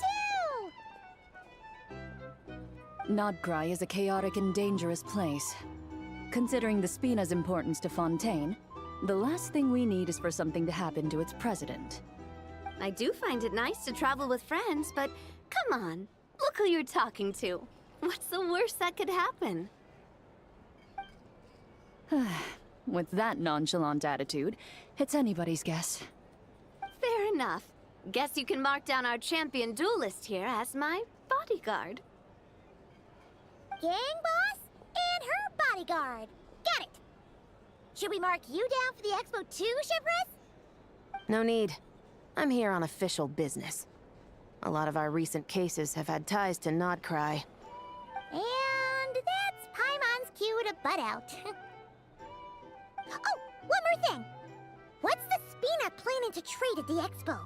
C: too!
L: Nodcry is a chaotic and dangerous place. Considering the Spina's importance to Fontaine, the last thing we need is for something to happen to its president.
A: I do find it nice to travel with friends, but come on. Look who you're talking to. What's the worst that could happen?
L: With that nonchalant attitude, it's anybody's guess.
A: Fair enough. Guess you can mark down our champion duelist here as my bodyguard.
C: Gang boss and her bodyguard. Got it. Should we mark you down for the expo too, Chevreuse?
P: No need. I'm here on official business. A lot of our recent cases have had ties to Nodcry.
C: And that's Paimon's cue to butt out. Oh, one more thing. What's the Spina planning to trade at the expo?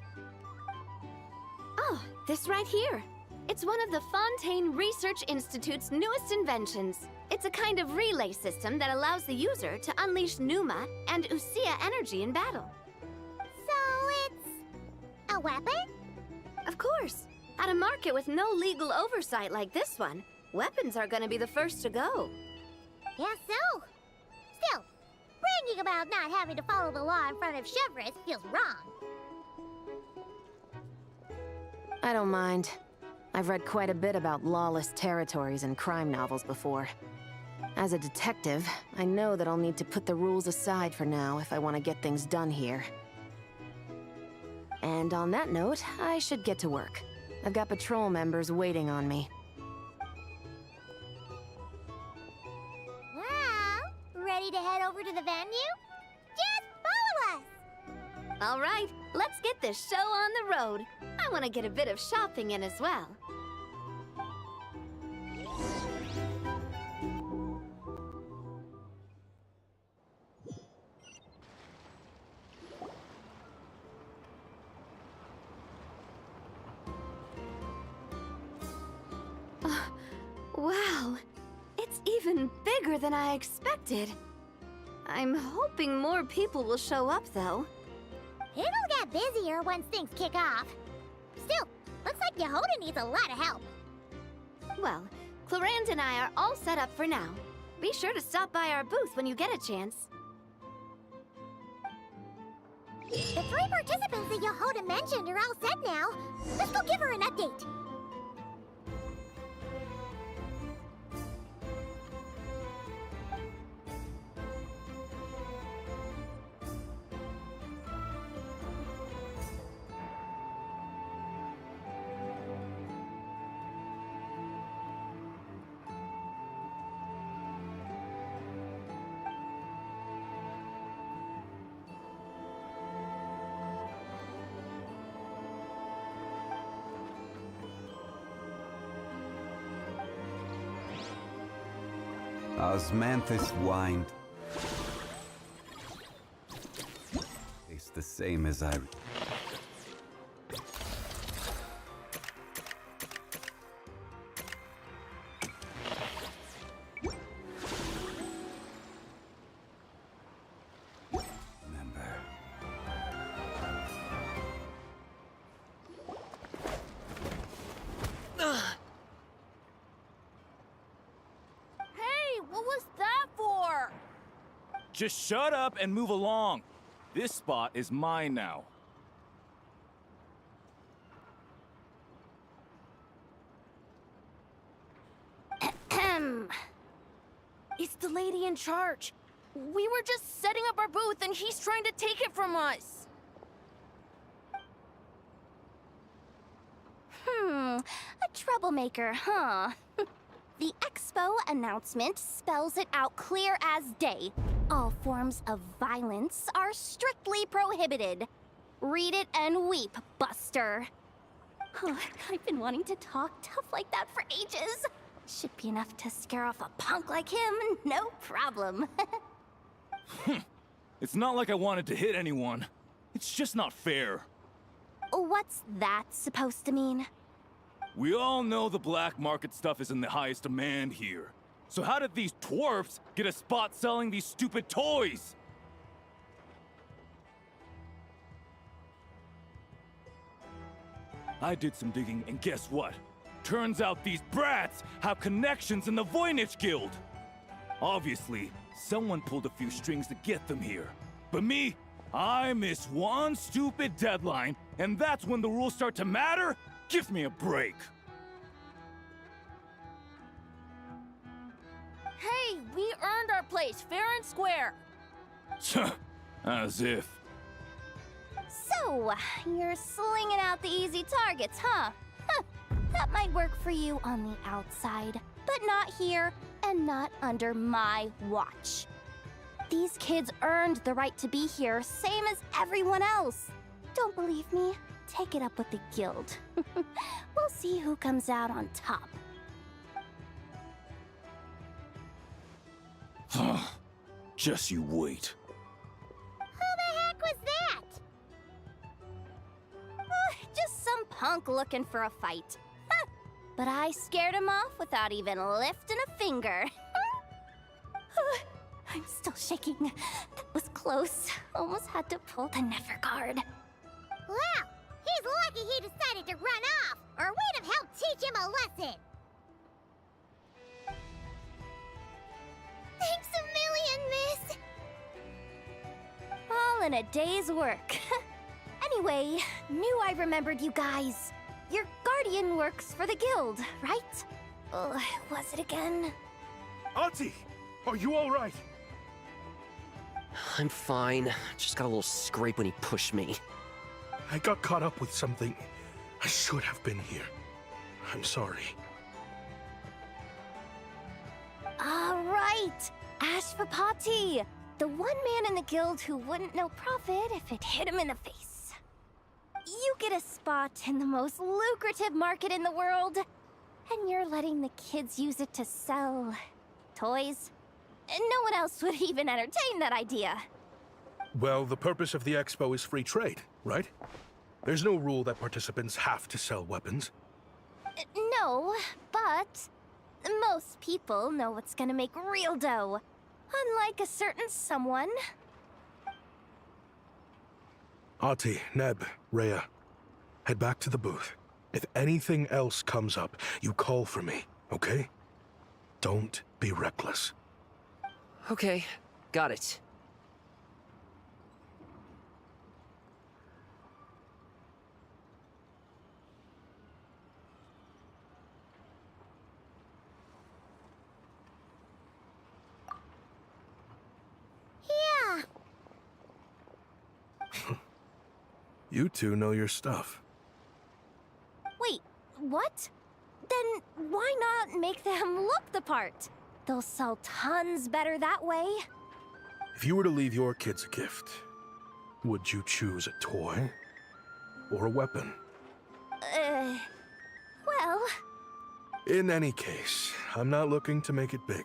A: Oh, this right here. It's one of the Fontaine Research Institute's newest inventions. It's a kind of relay system that allows the user to unleash Numa and Usia energy in battle.
C: So it's a weapon?
A: Of course. At a market with no legal oversight like this one, weapons are gonna be the first to go.
C: Guess so. Still, bragging about not having to follow the law in front of Chevreuse feels wrong.
P: I don't mind. I've read quite a bit about lawless territories and crime novels before. As a detective, I know that I'll need to put the rules aside for now if I want to get things done here. And on that note, I should get to work. I've got patrol members waiting on me.
C: Well, ready to head over to the venue? Just follow us!
A: All right, let's get this show on the road. I want to get a bit of shopping in as well. Wow, it's even bigger than I expected. I'm hoping more people will show up, though.
C: It'll get busier once things kick off. Still, looks like Yehoda needs a lot of help.
A: Well, Clorand and I are all set up for now. Be sure to stop by our booth when you get a chance.
C: The 3 participants that Yehoda mentioned are all set now. Let's go give her an update.
M: Osmanthus whined. It's the same as I...
Q: Just shut up and move along. This spot is mine now.
G: the lady in charge. We were just setting up our booth and he's trying to take it from us.
A: A troublemaker, huh? The expo announcement spells it out clear as day. All forms of violence are strictly prohibited. Read it and weep, Buster. I've been wanting to talk tough like that for ages. Should be enough to scare off a punk like him, no problem.
Q: It's not like I wanted to hit anyone. It's just not fair.
A: What's that supposed to mean?
Q: We all know the black market stuff is in the highest demand here. So how did these dwarfs get a spot selling these stupid toys? I did some digging, and guess what? Turns out these brats have connections in the Voynich Guild. Obviously, someone pulled a few strings to get them here. But me, I miss one stupid deadline, and that's when the rules start to matter? Give me a break.
G: Hey, we earned our place fair and square.
Q: As if.
A: So, you're slinging out the easy targets, huh? That might work for you on the outside, but not here and not under my watch. These kids earned the right to be here, same as everyone else. Don't believe me? Take it up with the guild. We'll see who comes out on top.
Q: Just you wait.
C: Who the heck was that?
A: Just some punk looking for a fight. But I scared him off without even lifting a finger. I'm still shaking. That was close. Almost had to pull the Nefer card.
C: Well, he's lucky he decided to run off, or we'd have helped teach him a lesson. Thanks a million, miss.
A: All in a day's work. Anyway, knew I remembered you guys. Your guardian works for the guild, right? Was it again?
F: Auntie, are you all right?
R: I'm fine. Just got a little scrape when he pushed me.
F: I got caught up with something. I should have been here. I'm sorry.
A: All right, Ashvapati, the one man in the guild who wouldn't know profit if it hit him in the face. You get a spot in the most lucrative market in the world, and you're letting the kids use it to sell toys. No one else would even entertain that idea.
F: Well, the purpose of the expo is free trade, right? There's no rule that participants have to sell weapons.
A: No, but most people know what's gonna make real dough. Unlike a certain someone.
F: Ati, Neb, Rhea, head back to the booth. If anything else comes up, you call for me, okay? Don't be reckless.
R: Okay, got it.
C: Yeah.
F: You two know your stuff.
A: Wait, what? Then why not make them look the part? They'll sell tons better that way.
F: If you were to leave your kids a gift, would you choose a toy or a weapon?
A: Well...
F: In any case, I'm not looking to make it big.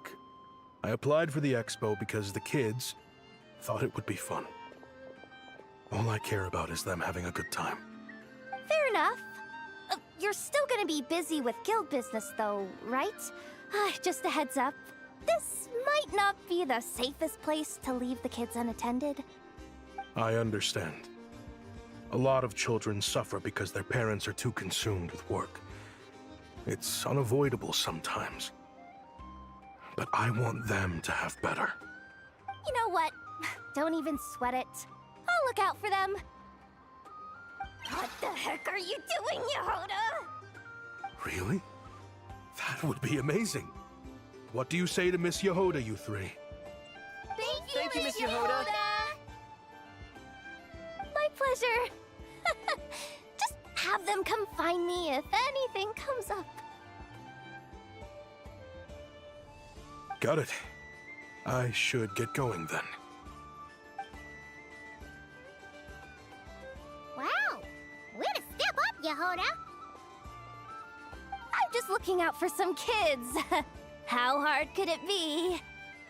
F: I applied for the expo because the kids thought it would be fun. All I care about is them having a good time.
A: Fair enough. You're still gonna be busy with guild business though, right? Just a heads up. This might not be the safest place to leave the kids unattended.
F: I understand. A lot of children suffer because their parents are too consumed with work. It's unavoidable sometimes. But I want them to have better.
A: You know what? Don't even sweat it. I'll look out for them. What the heck are you doing, Yehoda?
F: Really? That would be amazing. What do you say to Miss Yehoda, you three?
R: Thank you, Miss Yehoda.
A: My pleasure. Just have them come find me if anything comes up.
F: Got it. I should get going then.
C: Wow! Way to step up, Yehoda!
A: I'm just looking out for some kids. How hard could it be?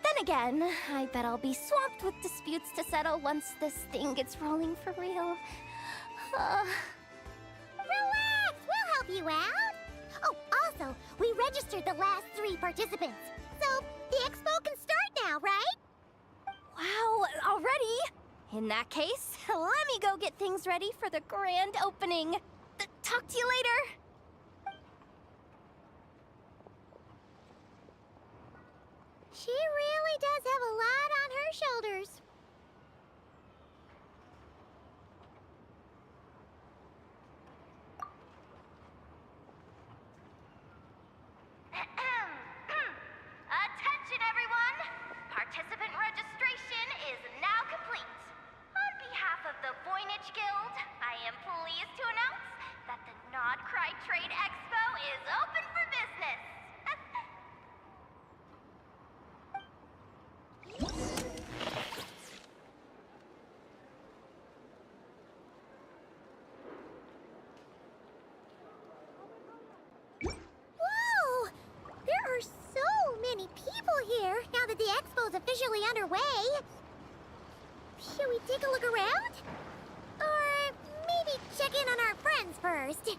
A: Then again, I bet I'll be swamped with disputes to settle once this thing gets rolling for real.
C: Relax! We'll help you out! Oh, also, we registered the last 3 participants. So, the expo can start now, right?
A: Wow, already? In that case, let me go get things ready for the grand opening. Talk to you later.
C: She really does have a lot on her shoulders.
A: Attention, everyone! Participant registration is now complete. On behalf of the Voynich Guild, I am pleased to announce that the Nodcry Trade Expo is open for business.
C: Whoa! There are so many people here now that the expo's officially underway. Should we take a look around? Or maybe check in on our friends first?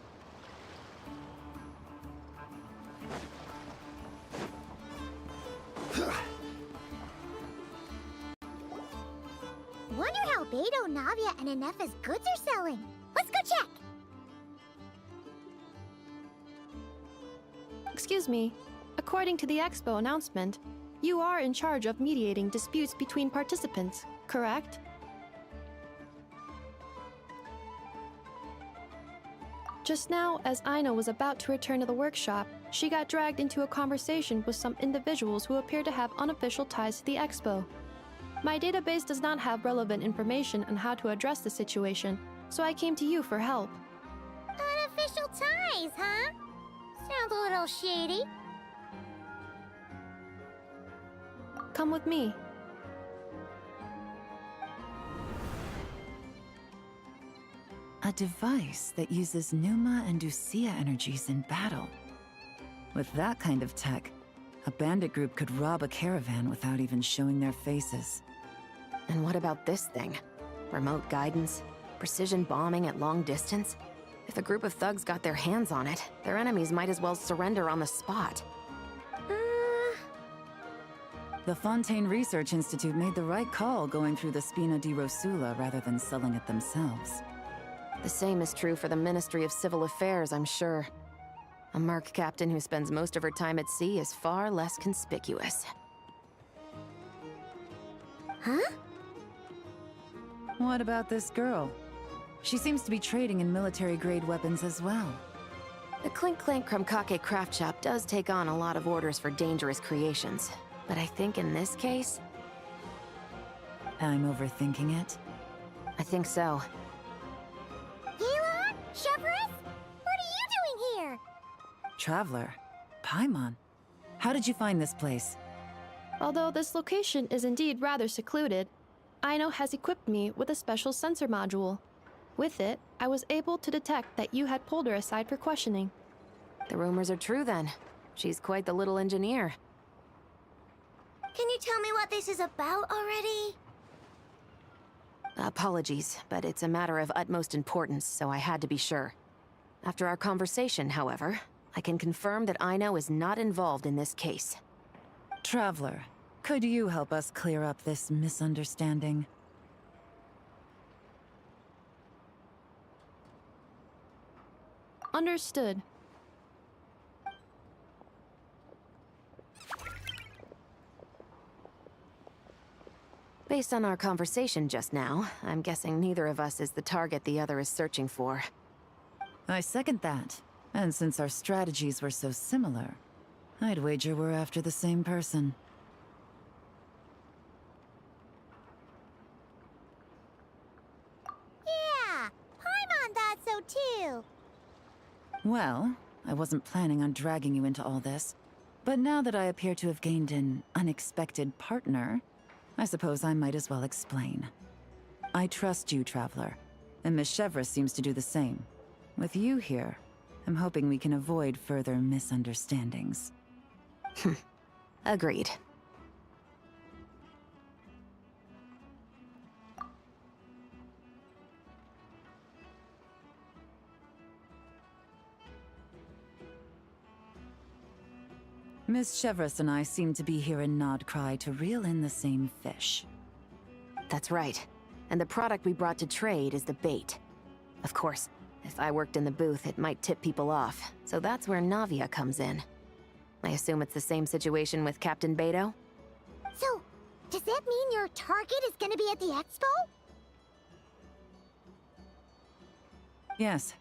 C: Wonder how Beidou, Navia, and Ineffa's goods are selling. Let's go check!
N: Excuse me. According to the expo announcement, you are in charge of mediating disputes between participants, correct? Just now, as Aino was about to return to the workshop, she got dragged into a conversation with some individuals who appear to have unofficial ties to the expo. My database does not have relevant information on how to address the situation, so I came to you for help.
C: Unofficial ties, huh? Sounds a little shady.
N: Come with me.
E: A device that uses Numa and Ducia energies in battle. With that kind of tech, a bandit group could rob a caravan without even showing their faces.
P: And what about this thing? Remote guidance? Precision bombing at long distance? If a group of thugs got their hands on it, their enemies might as well surrender on the spot.
E: The Fontaine Research Institute made the right call going through the Spina di Rosula rather than selling it themselves.
P: The same is true for the Ministry of Civil Affairs, I'm sure. A merc captain who spends most of her time at sea is far less conspicuous.
C: Huh?
E: What about this girl? She seems to be trading in military-grade weapons as well.
P: The Clink Clank Krumkake craft shop does take on a lot of orders for dangerous creations. But I think in this case...
E: I'm overthinking it?
P: I think so.
C: Elon? Chevron? What are you doing here?
E: Traveler? Paimon? How did you find this place?
N: Although this location is indeed rather secluded, Aino has equipped me with a special sensor module. With it, I was able to detect that you had pulled her aside for questioning.
P: The rumors are true then. She's quite the little engineer.
O: Can you tell me what this is about already?
P: Apologies, but it's a matter of utmost importance, so I had to be sure. After our conversation, however, I can confirm that Aino is not involved in this case.
E: Traveler, could you help us clear up this misunderstanding?
N: Understood.
P: Based on our conversation just now, I'm guessing neither of us is the target the other is searching for.
E: I second that. And since our strategies were so similar, I'd wager we're after the same person.
C: Yeah, Paimon thought so too.
E: Well, I wasn't planning on dragging you into all this, but now that I appear to have gained an unexpected partner, I suppose I might as well explain. I trust you, Traveler, and Miss Chevreuse seems to do the same. With you here, I'm hoping we can avoid further misunderstandings.
P: Agreed.
E: Miss Chevreuse and I seem to be here in Nodcry to reel in the same fish.
P: That's right. And the product we brought to trade is the bait. Of course, if I worked in the booth, it might tip people off, so that's where Navia comes in. I assume it's the same situation with Captain Beidou?
C: So, does that mean your target is gonna be at the expo?
E: Yes,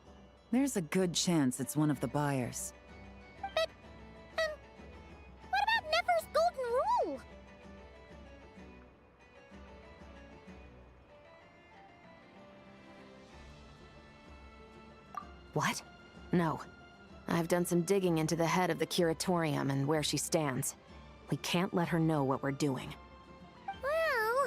E: there's a good chance it's one of the buyers.
C: But, what about Nefer's golden rule?
P: What? No. I've done some digging into the head of the Curatorium and where she stands. We can't let her know what we're doing.
C: Well...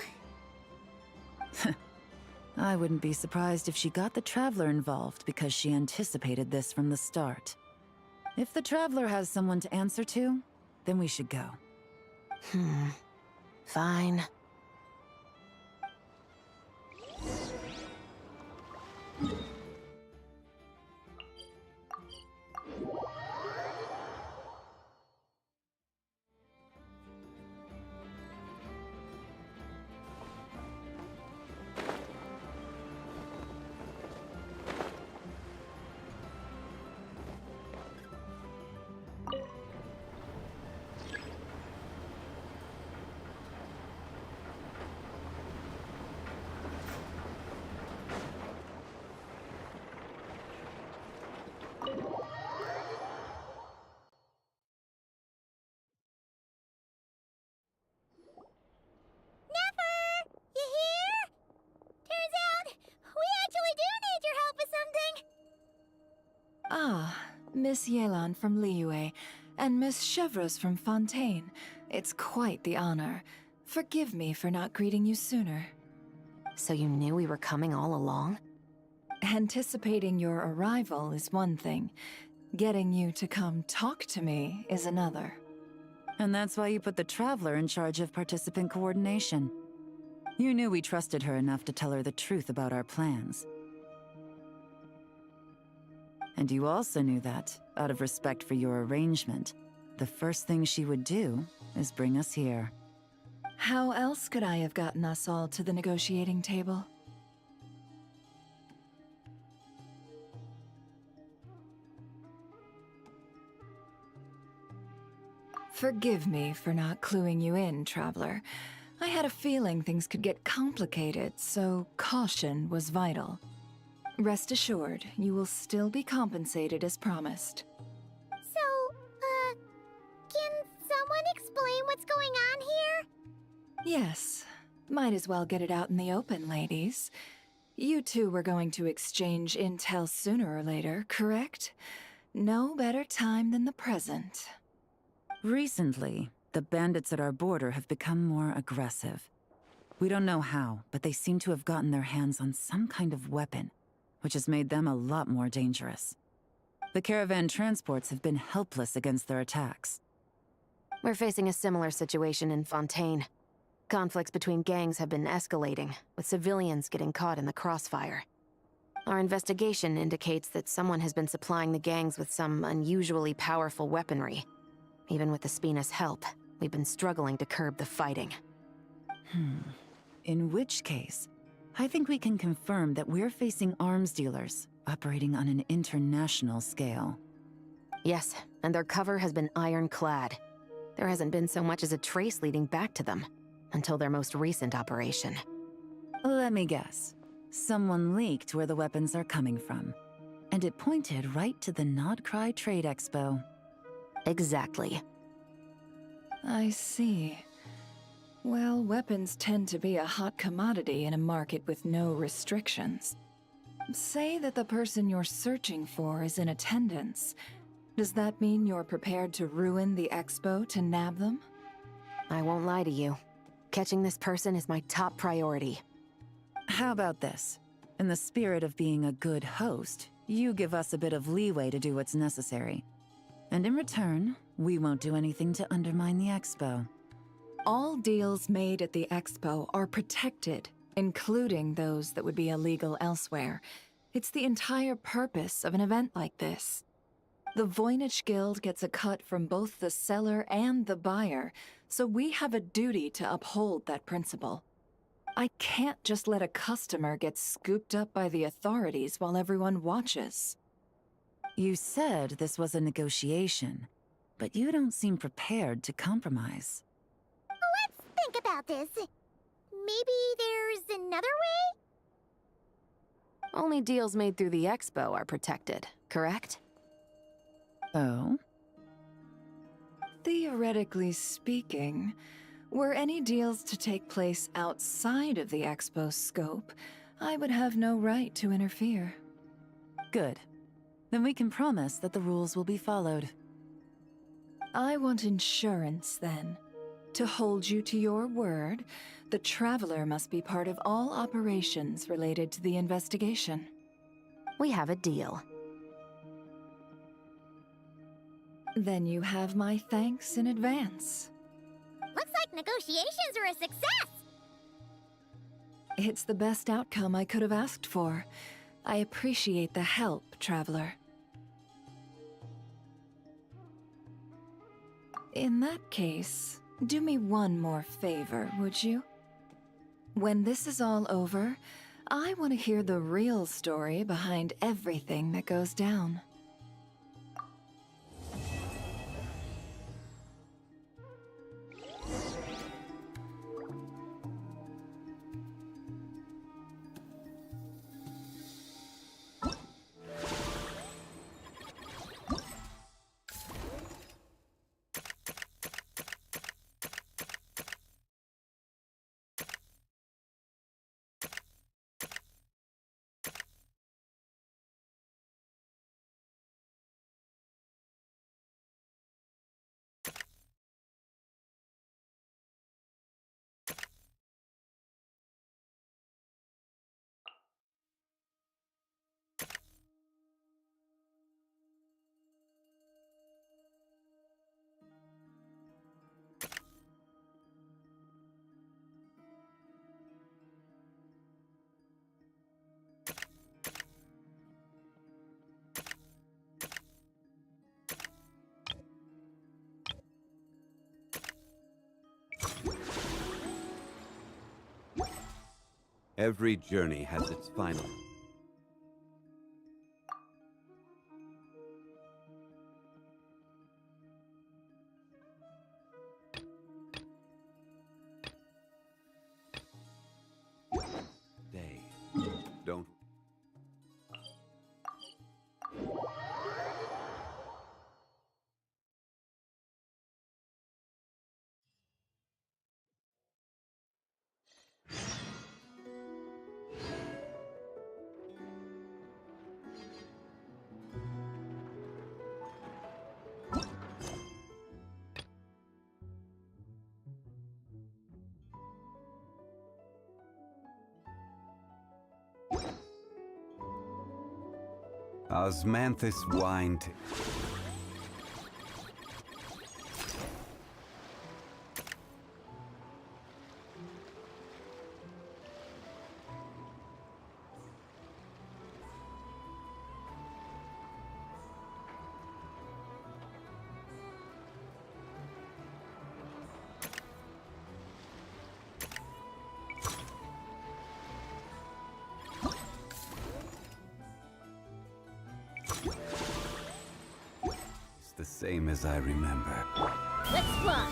E: I wouldn't be surprised if she got the Traveler involved because she anticipated this from the start. If the Traveler has someone to answer to, then we should go.
P: Fine.
K: Ah, Miss Yelan from Liyue, and Miss Chevreuse from Fontaine. It's quite the honor. Forgive me for not greeting you sooner.
P: So you knew we were coming all along?
K: Anticipating your arrival is one thing. Getting you to come talk to me is another.
E: And that's why you put the Traveler in charge of participant coordination. You knew we trusted her enough to tell her the truth about our plans. And you also knew that, out of respect for your arrangement, the first thing she would do is bring us here.
K: How else could I have gotten us all to the negotiating table? Forgive me for not cluing you in, Traveler. I had a feeling things could get complicated, so caution was vital. Rest assured, you will still be compensated as promised.
C: So, can someone explain what's going on here?
K: Yes. Might as well get it out in the open, ladies. You two were going to exchange intel sooner or later, correct? No better time than the present.
E: Recently, the bandits at our border have become more aggressive. We don't know how, but they seem to have gotten their hands on some kind of weapon, which has made them a lot more dangerous. The caravan transports have been helpless against their attacks.
P: We're facing a similar situation in Fontaine. Conflicts between gangs have been escalating, with civilians getting caught in the crossfire. Our investigation indicates that someone has been supplying the gangs with some unusually powerful weaponry. Even with the Spina's help, we've been struggling to curb the fighting.
E: In which case, I think we can confirm that we're facing arms dealers operating on an international scale.
P: Yes, and their cover has been ironclad. There hasn't been so much as a trace leading back to them, until their most recent operation.
E: Let me guess. Someone leaked where the weapons are coming from, and it pointed right to the Nodcry Trade Expo.
P: Exactly.
K: I see. Well, weapons tend to be a hot commodity in a market with no restrictions. Say that the person you're searching for is in attendance. Does that mean you're prepared to ruin the expo to nab them?
P: I won't lie to you. Catching this person is my top priority.
E: How about this? In the spirit of being a good host, you give us a bit of leeway to do what's necessary. And in return, we won't do anything to undermine the expo.
K: All deals made at the expo are protected, including those that would be illegal elsewhere. It's the entire purpose of an event like this. The Voynich Guild gets a cut from both the seller and the buyer, so we have a duty to uphold that principle. I can't just let a customer get scooped up by the authorities while everyone watches.
E: You said this was a negotiation, but you don't seem prepared to compromise.
C: Let's think about this. Maybe there's another way?
P: Only deals made through the expo are protected, correct?
E: Oh?
K: Theoretically speaking, were any deals to take place outside of the expo's scope, I would have no right to interfere.
E: Good. Then we can promise that the rules will be followed.
K: I want insurance, then. To hold you to your word, the Traveler must be part of all operations related to the investigation.
P: We have a deal.
K: Then you have my thanks in advance.
C: Looks like negotiations are a success!
K: It's the best outcome I could have asked for. I appreciate the help, Traveler. In that case, do me one more favor, would you? When this is all over, I want to hear the real story behind everything that goes down.
M: Every journey has its final. Stay. Don't. Osmanthus whined. The same as I remember.
C: Let's fly!